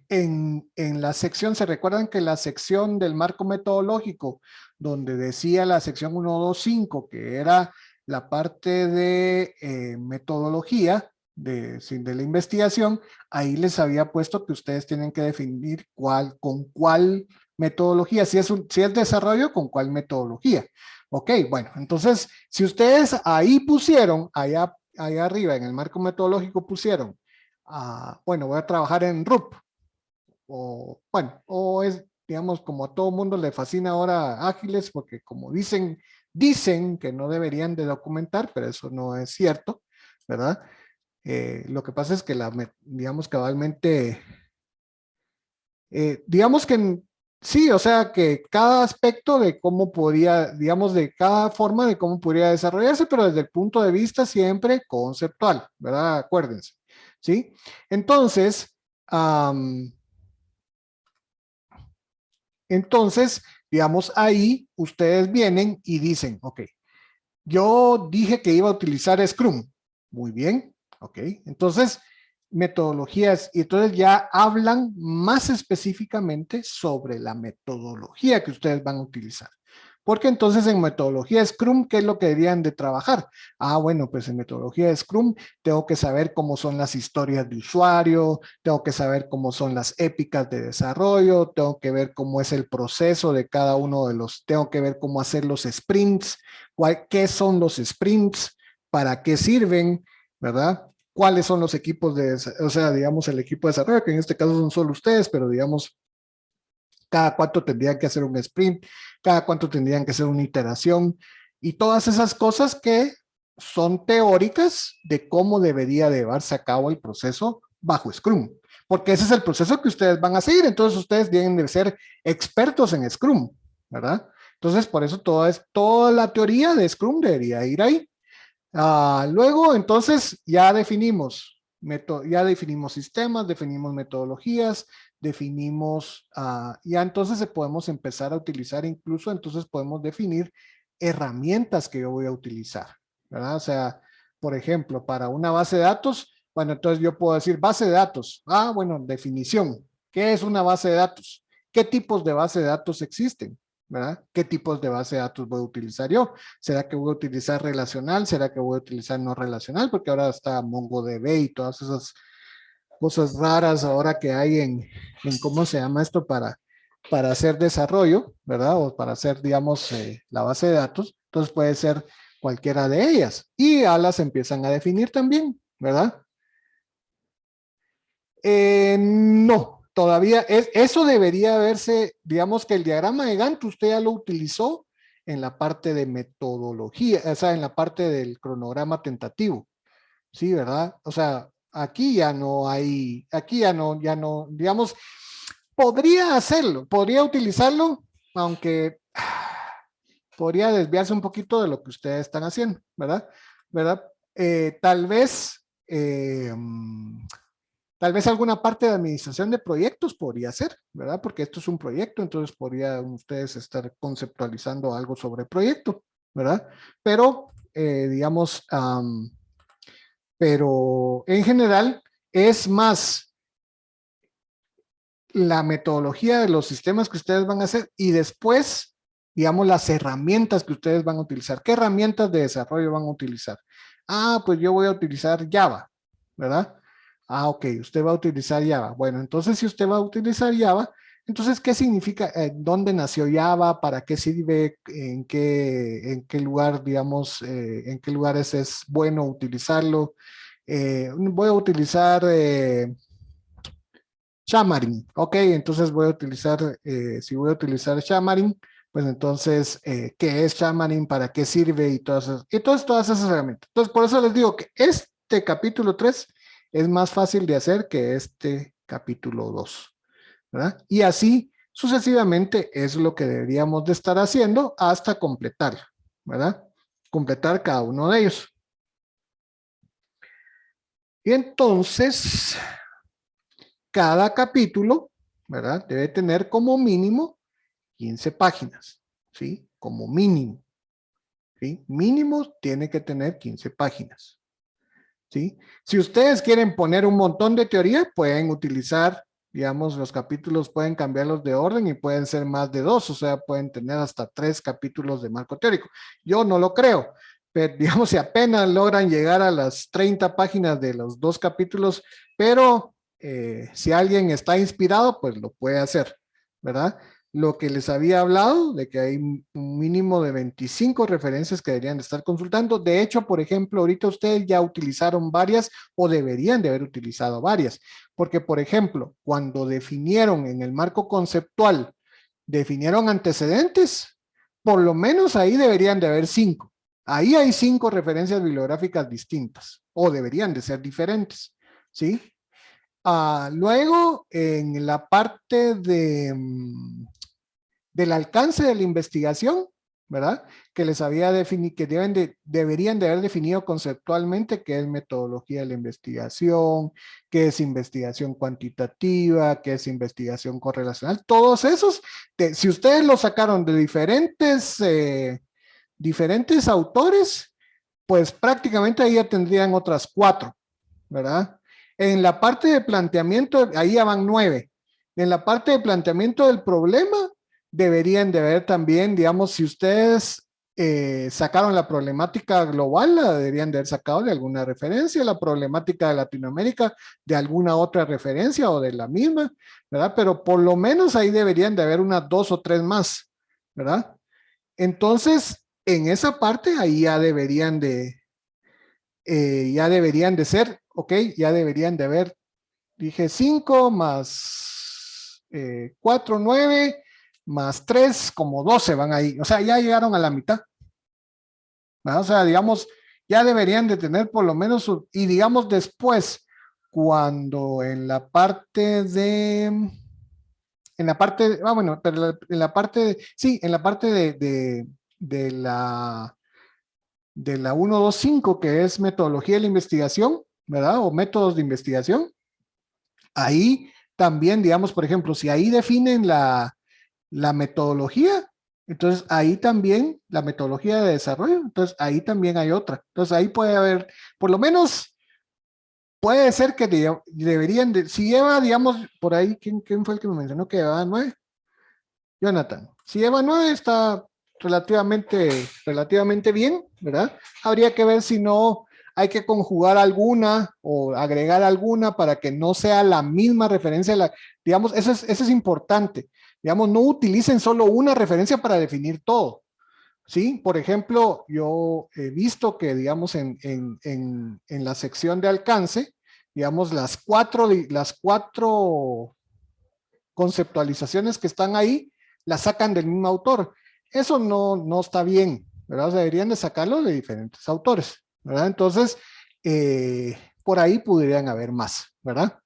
en la sección, ¿se recuerdan que la sección del marco metodológico, donde decía la sección 125, que era la parte de metodología, de la investigación, ahí les había puesto que ustedes tienen que definir con cuál metodología, si es desarrollo, con cuál metodología. Ok, bueno, entonces, si ustedes ahí pusieron, allá arriba en el marco metodológico pusieron, bueno, voy a trabajar en RUP, o bueno, o es, digamos, como a todo mundo le fascina ahora ágiles, porque como dicen que no deberían de documentar, pero eso no es cierto, ¿verdad? Lo que pasa es que digamos cabalmente, digamos que sí, o sea que cada aspecto de cómo podría, digamos, de cada forma de cómo podría desarrollarse, pero desde el punto de vista siempre conceptual, ¿verdad? Acuérdense, ¿sí? Entonces, digamos, ahí ustedes vienen y dicen, ok, yo dije que iba a utilizar Scrum. Muy bien, ok. Entonces, metodologías, y entonces ya hablan más específicamente sobre la metodología que ustedes van a utilizar. Porque entonces en metodología Scrum, ¿qué es lo que deberían de trabajar? Bueno, pues en metodología Scrum tengo que saber cómo son las historias de usuario, tengo que saber cómo son las épicas de desarrollo, tengo que ver cómo es el proceso de cada uno de tengo que ver cómo hacer los sprints, qué son los sprints, para qué sirven, ¿verdad? ¿Cuáles son los equipos o sea, digamos el equipo de desarrollo, que en este caso son solo ustedes, pero digamos, cada cuánto tendrían que hacer un sprint, cada cuánto tendrían que hacer una iteración, y todas esas cosas que son teóricas de cómo debería llevarse a cabo el proceso bajo Scrum, porque ese es el proceso que ustedes van a seguir, entonces ustedes deben de ser expertos en Scrum, ¿verdad? Entonces, por eso toda la teoría de Scrum debería ir ahí. Luego, entonces, ya definimos sistemas, definimos metodologías, ya entonces podemos empezar a utilizar, incluso entonces podemos definir herramientas que yo voy a utilizar, ¿verdad? O sea, por ejemplo, para una base de datos, bueno, entonces yo puedo decir base de datos. Bueno, definición. ¿Qué es una base de datos? ¿Qué tipos de base de datos existen? ¿Verdad? ¿Qué tipos de base de datos voy a utilizar yo? ¿Será que voy a utilizar relacional? ¿Será que voy a utilizar no relacional? Porque ahora está MongoDB y todas esas cosas raras ahora que hay en ¿cómo se llama esto? Para hacer desarrollo, ¿verdad? O para hacer, digamos, la base de datos. Entonces puede ser cualquiera de ellas. Y ya las empiezan a definir también, ¿verdad? No, todavía eso debería verse, digamos que el diagrama de Gantt usted ya lo utilizó en la parte de metodología, o sea, en la parte del cronograma tentativo, ¿sí, verdad? O sea, aquí ya no hay, aquí ya no, digamos, podría hacerlo, podría utilizarlo, aunque podría desviarse un poquito de lo que ustedes están haciendo, ¿verdad? ¿Verdad? Tal vez... tal vez alguna parte de administración de proyectos podría ser, ¿verdad? Porque esto es un proyecto, entonces podrían ustedes estar conceptualizando algo sobre proyecto, ¿verdad? Pero, digamos, pero en general es más la metodología de los sistemas que ustedes van a hacer y después, digamos, las herramientas que ustedes van a utilizar. ¿Qué herramientas de desarrollo van a utilizar? Ah, pues yo voy a utilizar Java, ¿verdad? Ah, ok, usted va a utilizar Java. Bueno, entonces si usted va a utilizar Java, entonces, ¿qué significa? ¿Dónde nació Java? ¿Para qué sirve? En qué lugar, digamos, en qué lugares es bueno utilizarlo? Voy a utilizar Xamarin. Ok, entonces voy a utilizar, si voy a utilizar Xamarin, pues entonces, ¿qué es Xamarin? ¿Para qué sirve? Todas esas herramientas. Entonces, por eso les digo que este capítulo 3 es más fácil de hacer que este capítulo 2, ¿verdad? Y así sucesivamente es lo que deberíamos de estar haciendo hasta completar, ¿verdad? Completar cada uno de ellos. Y entonces, cada capítulo, ¿verdad? Debe tener como mínimo 15 páginas, ¿sí? Como mínimo, ¿sí? Mínimo tiene que tener 15 páginas, ¿sí? Si ustedes quieren poner un montón de teoría, pueden utilizar, digamos, los capítulos pueden cambiarlos de orden y pueden ser más de 2, o sea, pueden tener hasta 3 capítulos de marco teórico. Yo no lo creo, pero digamos, si apenas logran llegar a las 30 páginas de los 2 capítulos, pero si alguien está inspirado, pues lo puede hacer, ¿verdad? Lo que les había hablado de que hay un mínimo de 25 referencias que deberían de estar consultando. De hecho, por ejemplo, ahorita ustedes ya utilizaron varias o deberían de haber utilizado varias, porque, por ejemplo, cuando definieron en el marco conceptual, definieron antecedentes, por lo menos ahí deberían de haber 5. Ahí hay 5 referencias bibliográficas distintas o deberían de ser diferentes, ¿sí? Luego, en la parte del alcance de la investigación, ¿verdad? Que les había definido, que deberían de haber definido conceptualmente qué es metodología de la investigación, qué es investigación cuantitativa, qué es investigación correlacional. Todos esos, si ustedes los sacaron de diferentes autores, pues prácticamente ahí ya tendrían otras 4, ¿verdad? En la parte de planteamiento, ahí ya van 9. En la parte de planteamiento del problema, deberían de ver también, digamos, si ustedes sacaron la problemática global, la deberían de haber sacado de alguna referencia, la problemática de Latinoamérica de alguna otra referencia o de la misma, ¿verdad? Pero por lo menos ahí deberían de haber unas 2 o 3 más, ¿verdad? Entonces, en esa parte ahí ya deberían de ser, ok, ya deberían de haber, dije 5 más 4, 9, más 3, como 12 van ahí. O sea, ya llegaron a la mitad, ¿verdad? O sea, digamos, ya deberían de tener por lo menos, y digamos después, cuando en la parte bueno, pero en la parte, sí, en la parte de la 125, que es metodología de la investigación, ¿verdad? O métodos de investigación. Ahí también, digamos, por ejemplo, si ahí definen la metodología, entonces ahí también la metodología de desarrollo, entonces ahí también hay otra. Entonces ahí puede haber, por lo menos, puede ser que deberían de, si lleva, digamos, por ahí, ¿quién fue el que me mencionó que llevaba 9? Jonathan. Si lleva 9 está relativamente bien, ¿verdad? Habría que ver si no hay que conjugar alguna o agregar alguna para que no sea la misma referencia. Digamos, eso es importante. Digamos, no utilicen solo una referencia para definir todo. ¿Sí? Por ejemplo, yo he visto que, digamos, en la sección de alcance, digamos, las cuatro conceptualizaciones que están ahí, las sacan del mismo autor. Eso no está bien, ¿verdad? O sea, deberían de sacarlo de diferentes autores, ¿verdad? Entonces, por ahí podrían haber más, ¿verdad?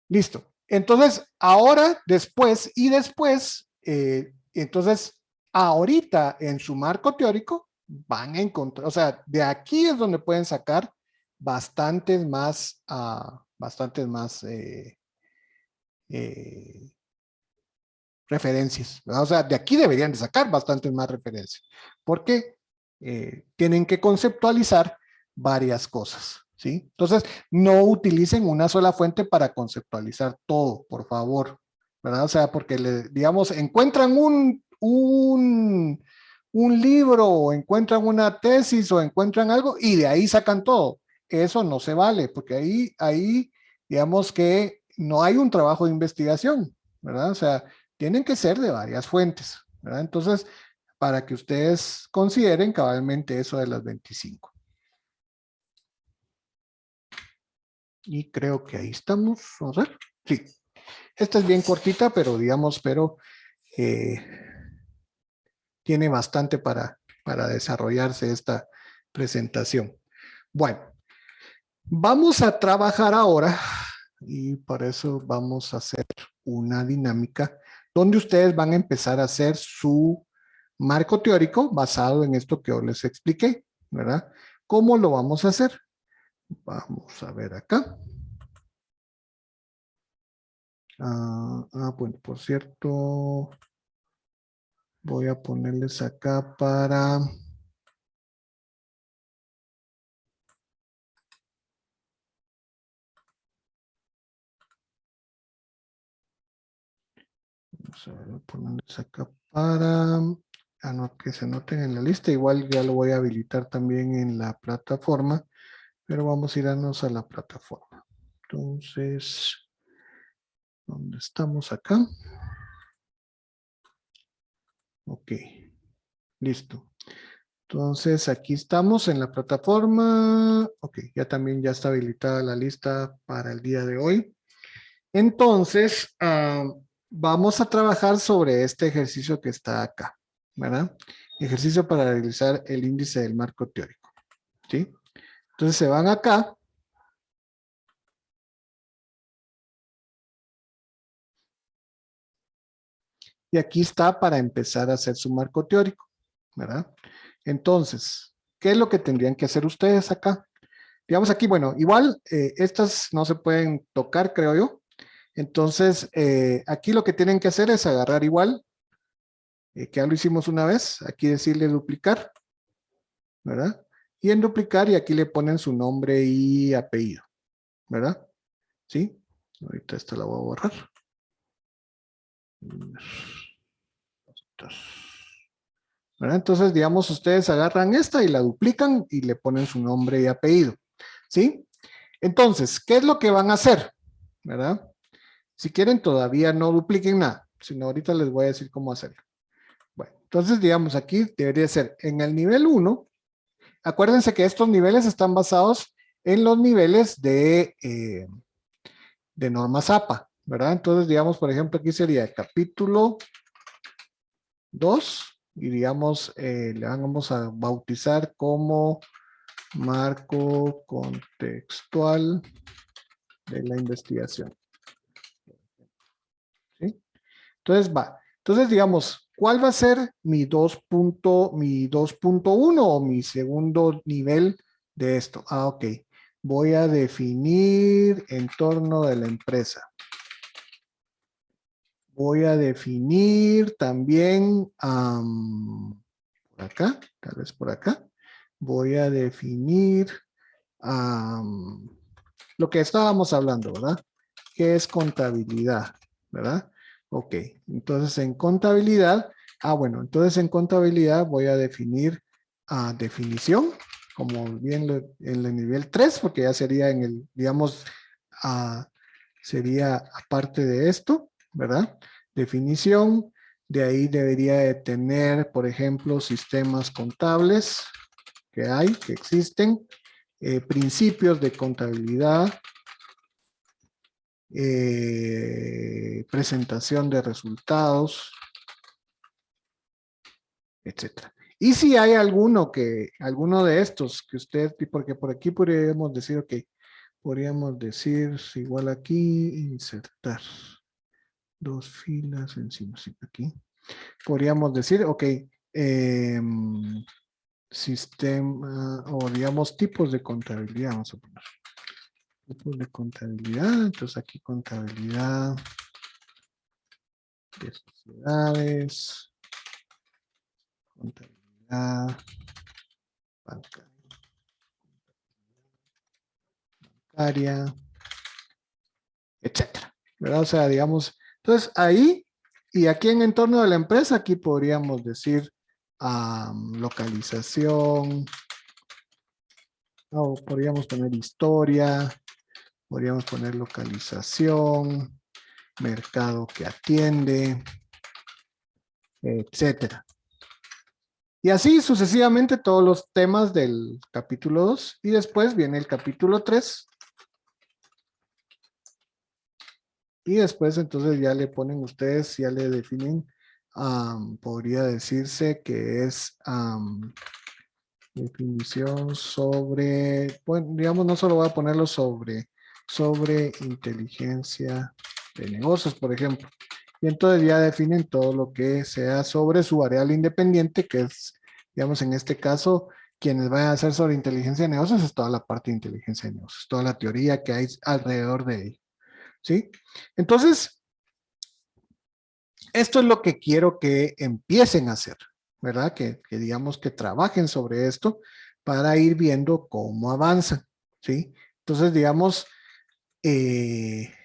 Listo. Entonces, ahora, después, entonces, ahorita en su marco teórico van a encontrar, o sea, de aquí es donde pueden sacar bastantes más, bastantes más referencias, ¿verdad? O sea, de aquí deberían de sacar bastantes más referencias, porque tienen que conceptualizar varias cosas, ¿sí? Entonces, no utilicen una sola fuente para conceptualizar todo, por favor, ¿verdad? O sea, porque, digamos, encuentran un libro o encuentran una tesis o encuentran algo y de ahí sacan todo. Eso no se vale, porque ahí digamos que no hay un trabajo de investigación, ¿verdad? O sea, tienen que ser de varias fuentes, ¿verdad? Entonces, para que ustedes consideren cabalmente eso de las 25. Y creo que ahí estamos. Vamos a ver. Sí. Esta es bien cortita, pero digamos, tiene bastante para desarrollarse esta presentación. Bueno, vamos a trabajar ahora y para eso vamos a hacer una dinámica donde ustedes van a empezar a hacer su marco teórico basado en esto que yo les expliqué, ¿verdad? ¿Cómo lo vamos a hacer? Vamos a ver acá. Bueno, por cierto, voy a ponerles acá para... Vamos a ver, voy a ponerles acá para... que se anoten en la lista. Igual ya lo voy a habilitar también en la plataforma, pero vamos a irnos a la plataforma. Entonces, ¿dónde estamos acá? Ok, listo. Entonces, aquí estamos en la plataforma. Ok, ya está habilitada la lista para el día de hoy. Entonces, vamos a trabajar sobre este ejercicio que está acá, ¿verdad? Ejercicio para realizar el índice del marco teórico, ¿sí? Entonces, se van acá. Y aquí está para empezar a hacer su marco teórico, ¿verdad? Entonces, ¿qué es lo que tendrían que hacer ustedes acá? Digamos aquí, bueno, igual estas no se pueden tocar, creo yo. Entonces, aquí lo que tienen que hacer es agarrar igual, que ya lo hicimos una vez, aquí decirle duplicar, ¿verdad? Y en duplicar y aquí le ponen su nombre y apellido, ¿verdad? ¿Sí? Ahorita esta la voy a borrar. ¿Verdad? Entonces, digamos, ustedes agarran esta y la duplican y le ponen su nombre y apellido, ¿sí? Entonces, ¿qué es lo que van a hacer? ¿Verdad? Si quieren, todavía no dupliquen nada, sino ahorita les voy a decir cómo hacerlo. Bueno, entonces, digamos, aquí debería ser en el nivel 1. Acuérdense que estos niveles están basados en los niveles de normas APA, ¿verdad? Entonces, digamos, por ejemplo, aquí sería el capítulo 2 y digamos, le vamos a bautizar como marco contextual de la investigación. ¿Sí? Entonces va. Entonces, digamos, ¿cuál va a ser mi 2.1 o mi segundo nivel de esto? Ok. Voy a definir entorno de la empresa. Voy a definir también por acá, tal vez por acá. Voy a definir lo que estábamos hablando, ¿verdad? ¿Qué es contabilidad? ¿Verdad? Ok, entonces en contabilidad, bueno, entonces en contabilidad voy a definir definición, como bien en el nivel 3, porque ya sería en el, digamos, sería aparte de esto, ¿verdad? Definición, de ahí debería de tener, por ejemplo, sistemas contables que hay, que existen, principios de contabilidad, presentación de resultados, etcétera. Y si hay alguno de estos que usted, porque por aquí podríamos decir, ok, podríamos decir igual aquí, insertar dos filas encima, sí, aquí. Podríamos decir, ok, sistema o digamos tipos de contabilidad, vamos a poner. Tipos de contabilidad, entonces aquí contabilidad de sociedades, contabilidad bancaria, etcétera, ¿verdad? O sea, digamos, entonces ahí y aquí en entorno de la empresa, aquí podríamos decir localización, o podríamos poner historia, podríamos poner localización, mercado que atiende, etcétera. Y así sucesivamente todos los temas del capítulo 2 y después viene el capítulo 3. Y después entonces ya le ponen ustedes, ya le definen, podría decirse que es definición sobre, bueno, digamos, no solo voy a ponerlo sobre inteligencia de negocios, por ejemplo. Y entonces ya definen todo lo que sea sobre su variable independiente, que es, digamos, en este caso, quienes vayan a hacer sobre inteligencia de negocios es toda la parte de inteligencia de negocios, toda la teoría que hay alrededor de ello. ¿Sí? Entonces, esto es lo que quiero que empiecen a hacer, ¿verdad? Que digamos que trabajen sobre esto para ir viendo cómo avanzan, ¿sí? Entonces, digamos, es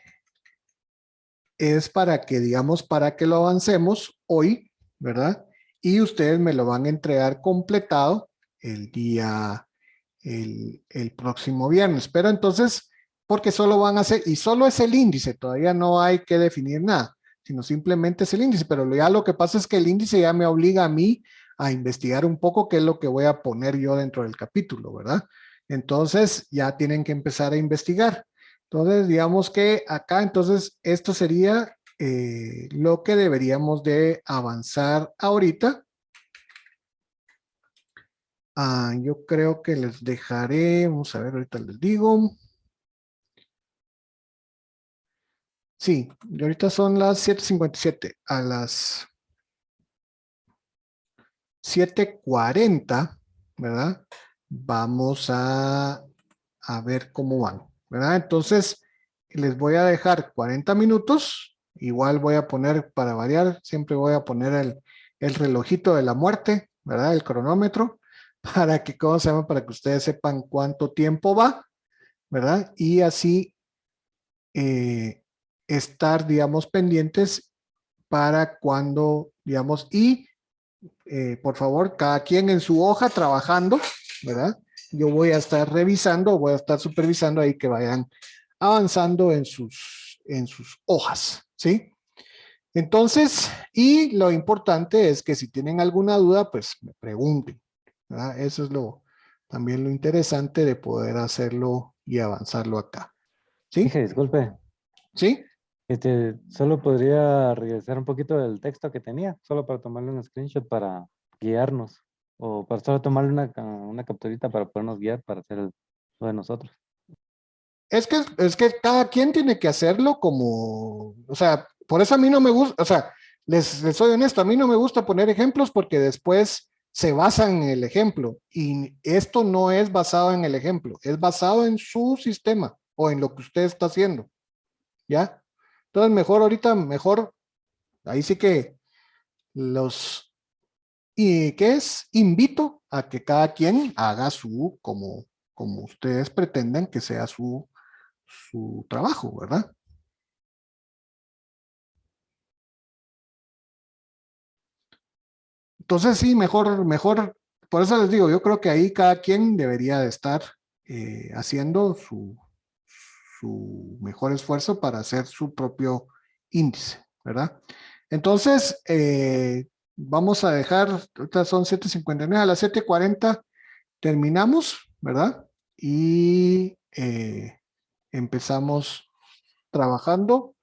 para que, digamos, para que lo avancemos hoy, ¿verdad? Y ustedes me lo van a entregar completado el día, el próximo viernes. Pero entonces, porque solo van a hacer, y solo es el índice, todavía no hay que definir nada, sino simplemente es el índice. Pero ya lo que pasa es que el índice ya me obliga a mí a investigar un poco qué es lo que voy a poner yo dentro del capítulo, ¿verdad? Entonces ya tienen que empezar a investigar. Entonces, digamos que acá, entonces, esto sería lo que deberíamos de avanzar ahorita. Yo creo que les dejaré, vamos a ver, ahorita les digo. Sí, y ahorita son las 7:57. A las 7:40, ¿verdad? Vamos a ver cómo van, ¿verdad? Entonces, les voy a dejar 40 minutos. Igual voy a poner, para variar, siempre voy a poner el relojito de la muerte, ¿verdad? El cronómetro, para que, ¿cómo se llama? Para que ustedes sepan cuánto tiempo va, ¿verdad? Y así estar, digamos, pendientes para cuando, digamos, y por favor, cada quien en su hoja trabajando, ¿verdad? Yo voy a estar revisando, voy a estar supervisando ahí que vayan avanzando en sus hojas, ¿sí? Entonces, y lo importante es que si tienen alguna duda, pues me pregunten, ¿verdad? Eso es también lo interesante de poder hacerlo y avanzarlo acá, ¿sí? Dije, disculpe, ¿Sí? solo podría regresar un poquito del texto que tenía, solo para tomarle un screenshot para guiarnos, o para solo tomarle una capturita para podernos guiar para hacer lo de nosotros. Es que cada quien tiene que hacerlo como, o sea, por eso a mí no me gusta, o sea, les soy honesto, a mí no me gusta poner ejemplos porque después se basan en el ejemplo y esto no es basado en el ejemplo, es basado en su sistema o en lo que usted está haciendo, ¿ya? Entonces mejor ahorita, mejor, ahí sí que ¿y qué es? Invito a que cada quien haga como ustedes pretenden que sea su trabajo, ¿verdad? Entonces sí, mejor, por eso les digo, yo creo que ahí cada quien debería de estar haciendo su mejor esfuerzo para hacer su propio índice, ¿verdad? Entonces, vamos a dejar, ahorita son 7:59, a las 7:40 terminamos, ¿verdad? Y empezamos trabajando.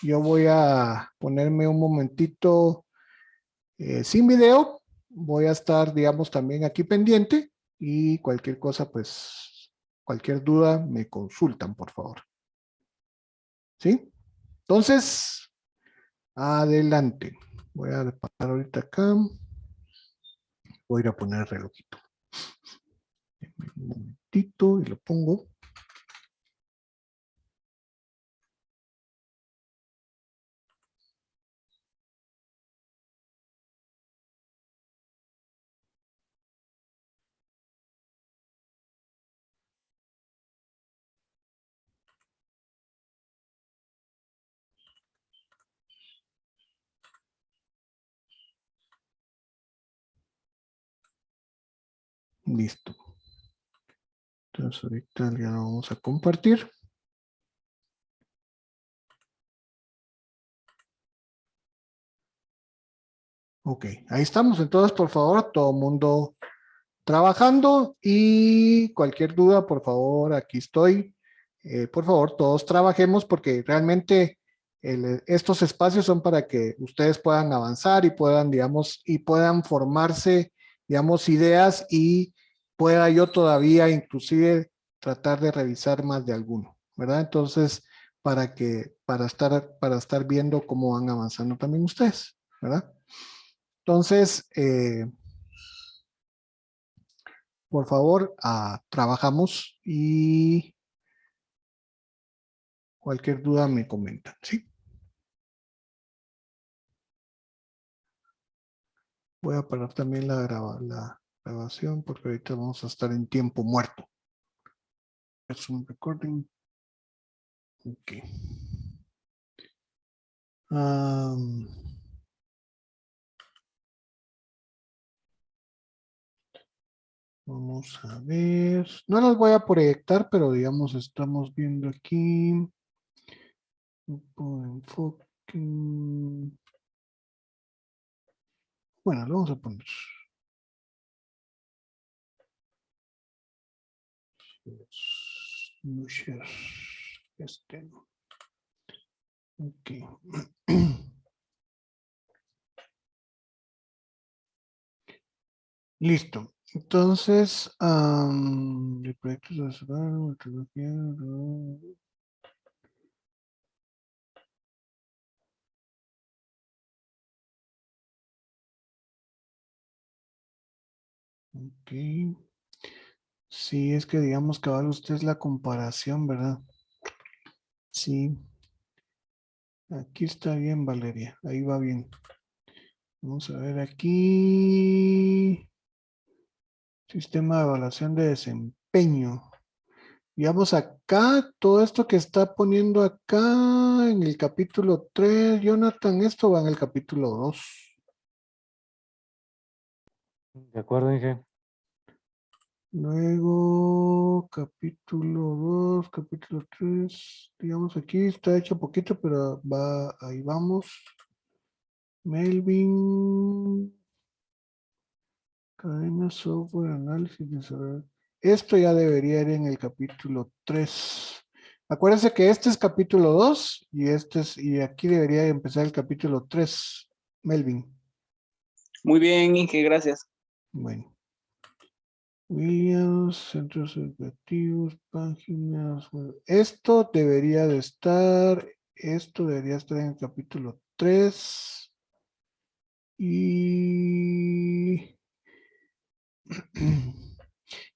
Yo voy a ponerme un momentito sin video, voy a estar, digamos, también aquí pendiente y cualquier cosa, pues, cualquier duda me consultan, por favor. ¿Sí? Entonces, adelante. Voy a pasar ahorita acá. Voy a ir a poner el relojito. Un momentito y lo pongo. Listo. Entonces ahorita ya lo vamos a compartir. Ok, ahí estamos. Entonces, por favor, todo el mundo trabajando y cualquier duda, por favor, aquí estoy. Por favor, todos trabajemos porque realmente estos espacios son para que ustedes puedan avanzar y puedan, digamos, y puedan formarse, digamos, ideas y pueda yo todavía inclusive tratar de revisar más de alguno, ¿verdad? Entonces, para estar viendo cómo van avanzando también ustedes, ¿verdad? Entonces, por favor, trabajamos y cualquier duda me comentan, ¿sí? Voy a parar también la grabación porque ahorita vamos a estar en tiempo muerto. Es un recording. Ok. Vamos a ver. No las voy a proyectar, pero digamos, estamos viendo aquí. Grupo de enfoque. Bueno, lo vamos a poner. No share. Este. Ok. Listo. Entonces, de proyectos de desarrollo, metodología, ok. Sí, es que digamos que ahora usted es la comparación, ¿verdad? Sí. Aquí está bien, Valeria. Ahí va bien. Vamos a ver aquí. Sistema de evaluación de desempeño. Digamos acá, todo esto que está poniendo acá en el capítulo 3, Jonathan, esto va en el capítulo 2. De acuerdo, Inge. Luego, capítulo 2, capítulo 3, digamos aquí está hecho poquito, pero va, ahí vamos. Melvin, cadena, software, análisis, desarrollo. Esto ya debería ir en el capítulo 3. Acuérdense que este es capítulo 2 y y aquí debería empezar el capítulo 3. Melvin. Muy bien, Inge, gracias. Bueno. Williams, centros educativos, páginas. Esto debería estar en el capítulo 3. Y,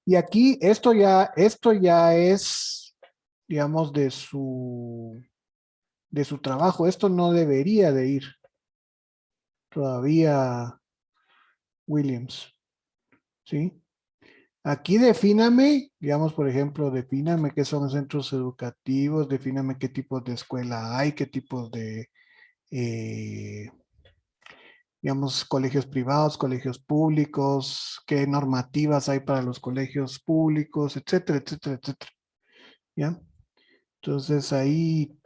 y aquí esto ya es, digamos, de su trabajo. Esto no debería de ir todavía, Williams. ¿Sí? Aquí defíname, digamos, por ejemplo, defíname qué son centros educativos, defíname qué tipos de escuela hay, qué tipos de, digamos, colegios privados, colegios públicos, qué normativas hay para los colegios públicos, etcétera, etcétera, etcétera. ¿Ya? Entonces ahí,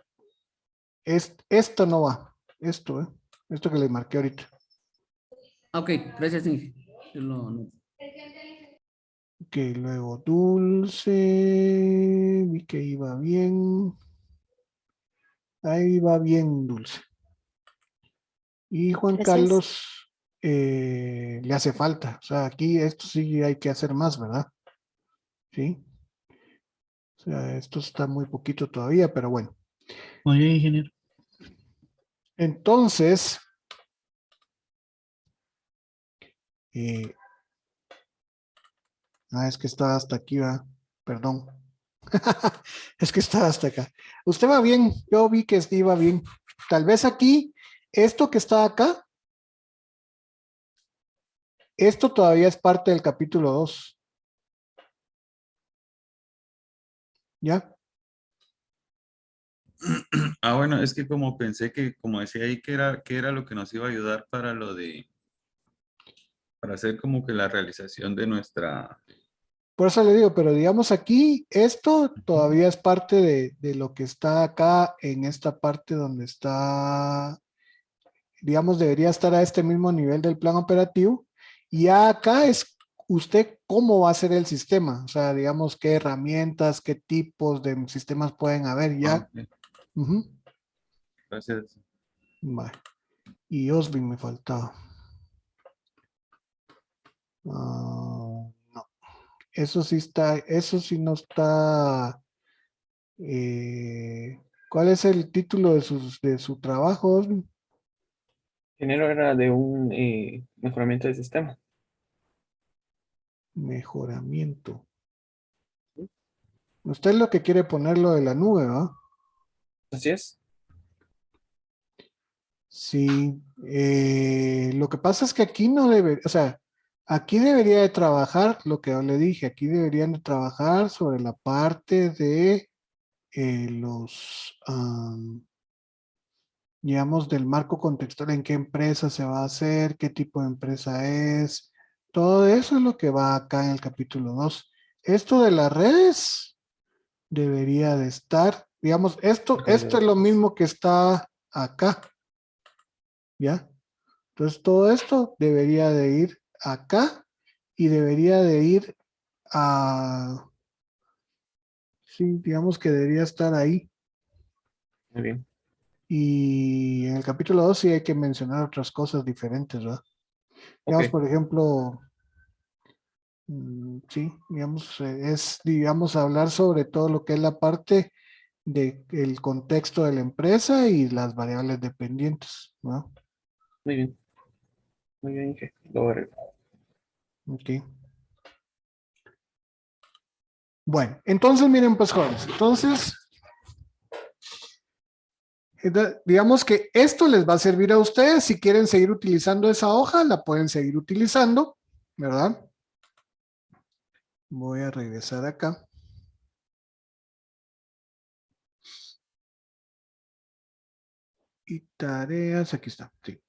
esto no va, esto que le marqué ahorita. Ok, gracias, Inge. Yo lo anoto. Ok, luego Dulce, vi que iba bien. Ahí va bien, Dulce. Y Juan Gracias. Carlos le hace falta. O sea, aquí esto sí hay que hacer más, ¿verdad? Sí. O sea, esto está muy poquito todavía, pero bueno. Muy bien, ingeniero. Entonces, eh, es que estaba hasta aquí, va. Perdón. Es que estaba hasta acá. Usted va bien, yo vi que iba bien. Tal vez aquí, esto que está acá, esto todavía es parte del capítulo 2. ¿Ya? Ah, bueno, es que como pensé que, como decía ahí, que era lo que nos iba a ayudar para lo de, para hacer como que la realización de nuestra, Por eso le digo, pero digamos aquí, esto todavía es parte de lo que está acá en esta parte donde está, digamos, debería estar a este mismo nivel del plan operativo. Y ya acá es usted cómo va a ser el sistema, o sea, digamos, qué herramientas, qué tipos de sistemas pueden haber ya. Ok, Ujú. gracias. Vale. Y Osby me faltaba. No. Eso sí está, eso sí no está. ¿Cuál es el título de su trabajo, Osby? Ingeniero era de un mejoramiento del sistema. Mejoramiento. Usted es lo que quiere ponerlo de la nube, ¿va? Así es. Sí. Lo que pasa es que aquí no debe, o sea, aquí debería de trabajar lo que yo le dije, aquí deberían de trabajar sobre la parte de digamos, del marco contextual, en qué empresa se va a hacer, qué tipo de empresa es. Todo eso es lo que va acá en el capítulo 2. Esto de las redes debería de estar, digamos, esto es lo mismo que está acá, ¿ya? Entonces todo esto debería de ir acá y debería de ir a, sí, digamos que debería estar ahí. Muy bien. Y en el capítulo 2 sí hay que mencionar otras cosas diferentes, ¿verdad? Ok. Digamos, por ejemplo, sí, digamos, es, digamos, hablar sobre todo lo que es la parte del contexto de la empresa y las variables dependientes, ¿no? Muy bien. Muy bien, Inge. Lo arreglo. Ok. Bueno, entonces miren pues jóvenes, entonces, digamos que esto les va a servir a ustedes, si quieren seguir utilizando esa hoja, la pueden seguir utilizando, ¿verdad? Voy a regresar acá. Y tareas, aquí está, sí.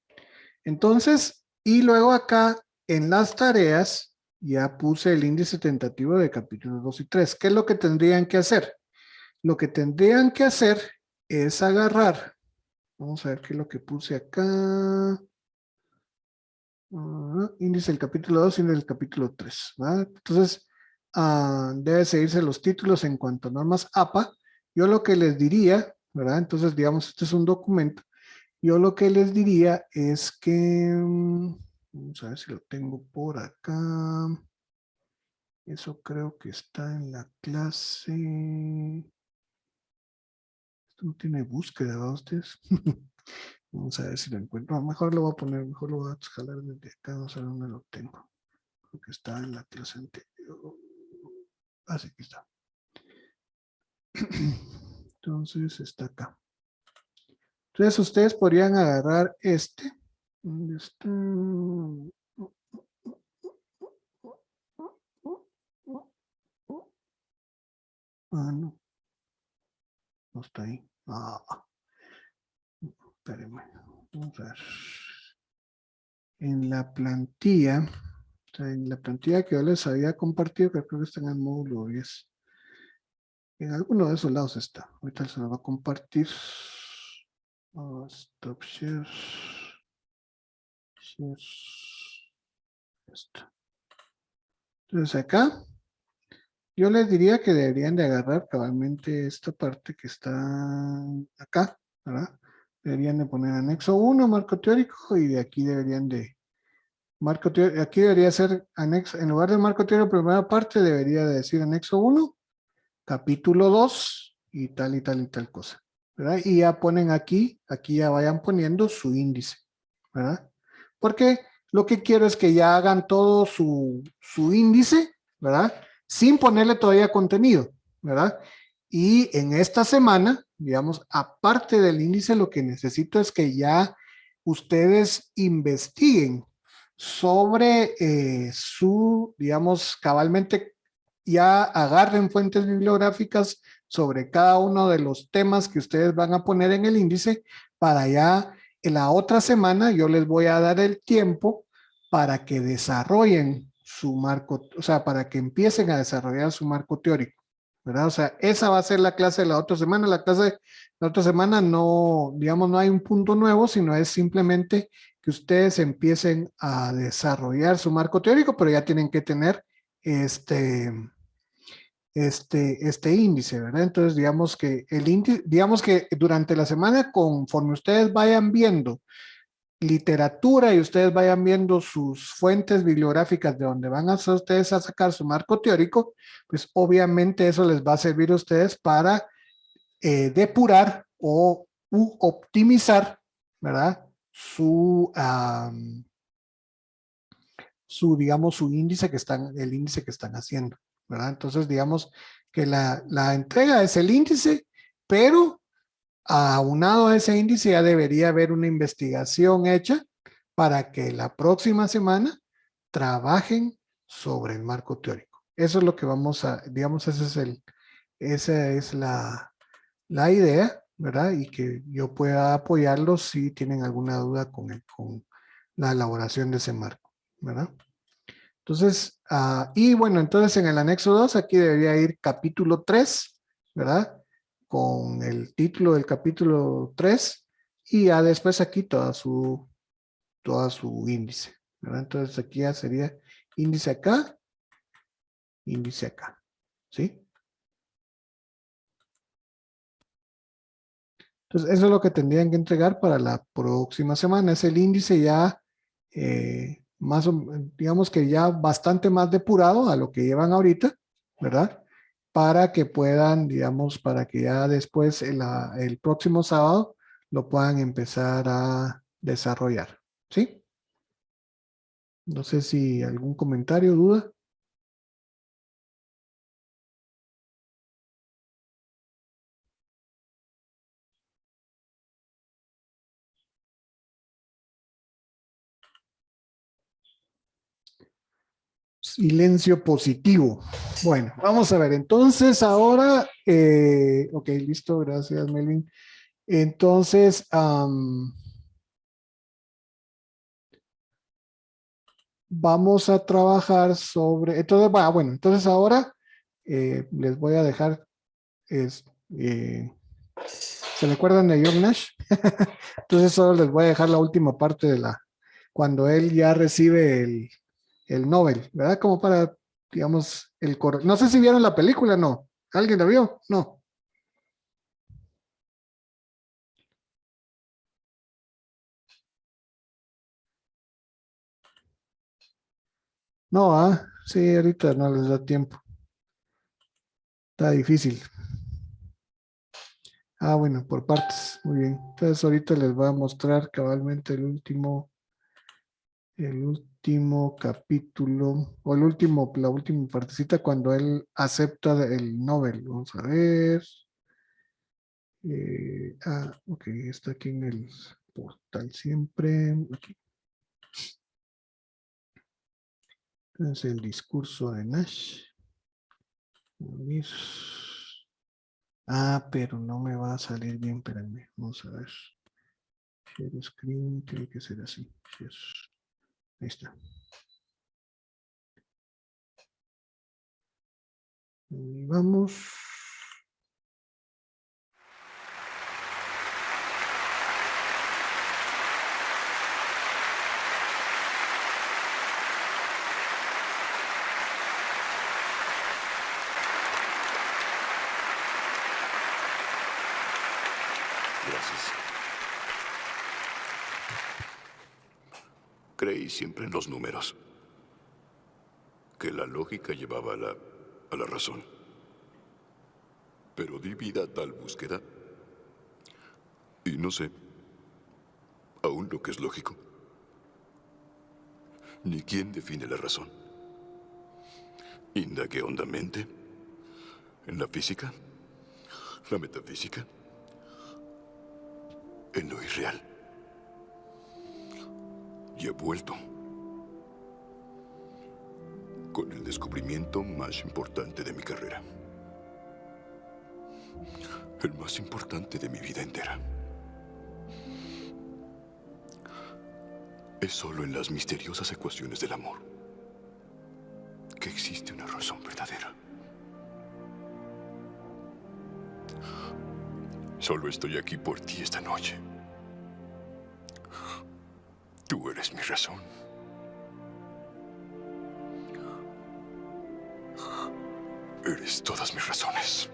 Entonces, y luego acá en las tareas ya puse el índice tentativo de capítulos 2 y 3. ¿Qué es lo que tendrían que hacer? Lo que tendrían que hacer es agarrar, vamos a ver qué es lo que puse acá. Índice del capítulo 2 y índice del capítulo 3. ¿Va? Entonces, debe seguirse los títulos en cuanto a normas APA. Yo lo que les diría, ¿verdad? Entonces, digamos, este es un documento. Yo lo que les diría es que, vamos a ver si lo tengo por acá. Eso creo que está en la clase. Esto no tiene búsqueda, ¿verdad ustedes? Vamos a ver si lo encuentro. Mejor lo voy a poner, mejor lo voy a jalar desde acá, vamos a ver dónde lo tengo. Porque está en la clase anterior. Así que está. Entonces está acá. Entonces ustedes podrían agarrar este. ¿Dónde está? No. No está ahí. Espérenme. Vamos a ver. En la plantilla, o sea, en la plantilla que yo les había compartido, que creo que está en el módulo 10. En alguno de esos lados está. Ahorita se lo va a compartir. Stop share. Share. Está. Entonces acá, yo les diría que deberían de agarrar cabalmente esta parte que está acá, ¿verdad? Deberían de poner anexo 1, marco teórico, y de aquí deberían de, marco teórico, aquí debería ser anexo, en lugar de marco teórico primera parte, debería de decir anexo 1, capítulo 2, y tal y tal y tal cosa, ¿verdad? Y ya ponen aquí ya vayan poniendo su índice, ¿verdad? Porque lo que quiero es que ya hagan todo su índice, ¿verdad? Sin ponerle todavía contenido, ¿verdad? Y en esta semana, digamos, aparte del índice, lo que necesito es que ya ustedes investiguen sobre digamos, cabalmente ya agarren fuentes bibliográficas sobre cada uno de los temas que ustedes van a poner en el índice para ya en la otra semana yo les voy a dar el tiempo para que desarrollen su marco, o sea, para que empiecen a desarrollar su marco teórico, ¿verdad? O sea, esa va a ser la clase de la otra semana. La clase de la otra semana no, digamos, no hay un punto nuevo, sino es simplemente que ustedes empiecen a desarrollar su marco teórico, pero ya tienen que tener este índice, ¿verdad? Entonces, digamos que el índice, digamos que durante la semana, conforme ustedes vayan viendo literatura y ustedes vayan viendo sus fuentes bibliográficas de donde van a hacer ustedes a sacar su marco teórico, pues obviamente eso les va a servir a ustedes para depurar o optimizar, ¿verdad? Digamos, su índice el índice que están haciendo, ¿verdad? Entonces, digamos que la entrega es el índice, pero aunado a ese índice ya debería haber una investigación hecha para que la próxima semana trabajen sobre el marco teórico. Eso es lo que vamos a, digamos, esa es la idea, ¿verdad? Y que yo pueda apoyarlos si tienen alguna duda con la elaboración de ese marco, ¿verdad? Entonces, y bueno, entonces en el anexo 2 aquí debería ir capítulo 3, ¿verdad? Con el título del capítulo 3 y ya después aquí toda su índice, ¿verdad? Entonces aquí ya sería índice acá, ¿sí? Entonces eso es lo que tendrían que entregar para la próxima semana. Es el índice ya digamos que ya bastante más depurado a lo que llevan ahorita, ¿verdad? Para que puedan, digamos, para que ya después el próximo sábado lo puedan empezar a desarrollar, ¿sí? No sé si algún comentario, duda. Silencio positivo. Bueno, vamos a ver. Entonces ahora, ok, listo, gracias Melvin. Entonces, vamos a trabajar sobre, entonces, bueno, entonces ahora les voy a dejar, ¿se recuerdan de John Nash? Entonces solo les voy a dejar la última parte cuando él ya recibe el Nobel, ¿verdad? Como para, digamos, no sé si vieron la película, no. ¿Alguien la vio? No. No, sí, ahorita no les da tiempo. Está difícil. Bueno, por partes, muy bien. Entonces ahorita les voy a mostrar cabalmente el último capítulo, o la última partecita cuando él acepta el Nobel. Vamos a ver. Ok, está aquí en el portal siempre. Aquí. Entonces el discurso de Nash. Pero no me va a salir bien, espérenme. Vamos a ver. Share screen, tiene que ser así. Yes. Ahí está. Y vamos. Gracias. Creí siempre en los números. Que la lógica llevaba a la razón. Pero di vida a tal búsqueda. Y no sé aún lo que es lógico. Ni quién define la razón. Indagué hondamente en la física, la metafísica, en lo irreal. Y he vuelto con el descubrimiento más importante de mi carrera. El más importante de mi vida entera. Es solo en las misteriosas ecuaciones del amor. que existe una razón verdadera. Solo estoy aquí por ti esta noche. Tú eres mi razón. Eres todas mis razones.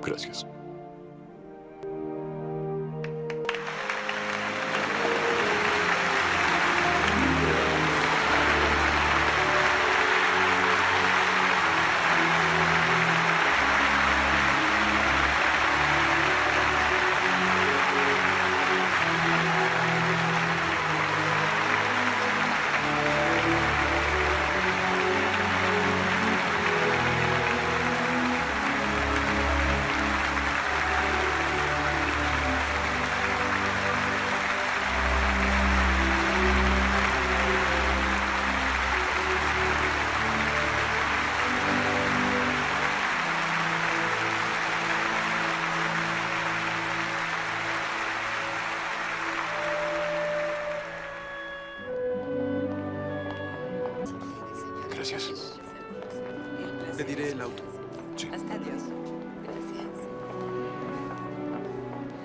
Gracias. Gracias. Pediré el auto. Sí. Adiós. Gracias.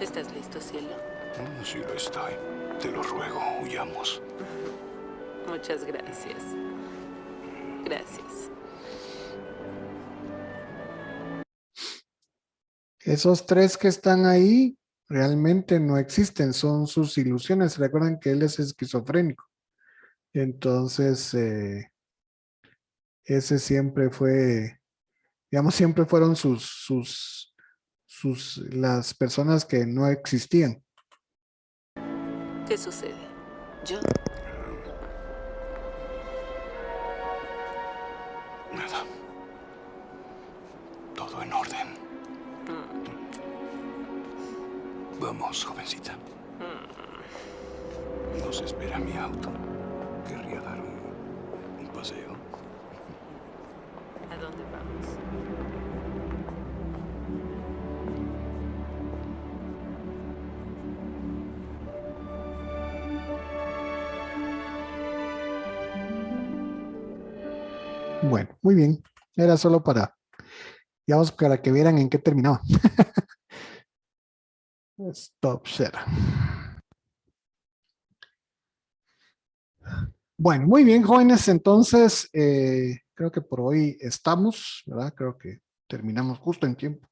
¿Estás listo, cielo? Sí lo estoy. Te lo ruego, huyamos. Muchas gracias. Gracias. Esos tres que están ahí realmente no existen, son sus ilusiones. Recuerdan que él es esquizofrénico. Entonces, ese siempre fue, digamos, siempre fueron las personas que no existían. ¿Qué sucede? Yo. Nada. Todo en orden. Vamos, jovencita. Nos espera mi auto. Querría dar un paseo. ¿A dónde vamos? Bueno, muy bien. Era solo para, digamos, para que vieran en qué terminaba. Stop share. Bueno, muy bien, jóvenes. Entonces, creo que por hoy estamos, ¿verdad? Creo que terminamos justo en tiempo.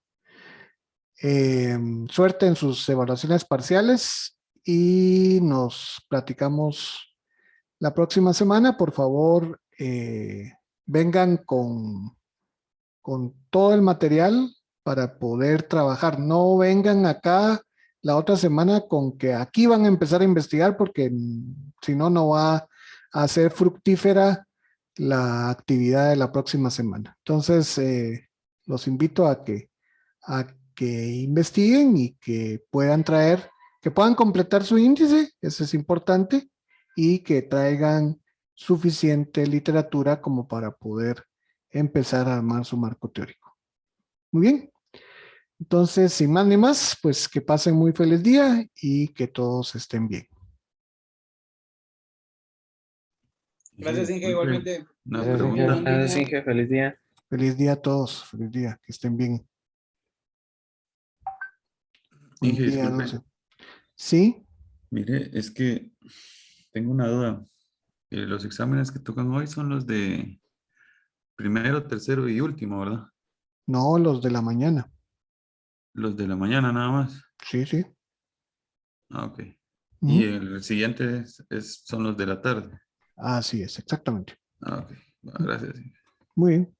Suerte en sus evaluaciones parciales y nos platicamos la próxima semana. Por favor, vengan con todo el material para poder trabajar. No vengan acá la otra semana con que aquí van a empezar a investigar porque si no, no va a ser fructífera la actividad de la próxima semana. Entonces, los invito a que investiguen y que puedan traer, que puedan completar su índice, eso es importante, y que traigan suficiente literatura como para poder empezar a armar su marco teórico. Muy bien. Entonces, sin más ni más, pues que pasen muy feliz día y que todos estén bien. Gracias, Inge, igualmente. Una Gracias, pregunta. Inge. Gracias, Inge. Feliz día. Feliz día a todos. Feliz día. Que estén bien. Buen Inge, día, disculpe. Dulce. Sí, Mire, es que tengo una duda. Los exámenes que tocan hoy son los de primero, tercero y último, ¿verdad? no, los de la mañana. Los de la mañana nada más. Sí, sí. Ah, ok. Ujú. Y el siguiente son los de la tarde. Así es, exactamente. Ah, ok. Bueno, gracias. Muy bien.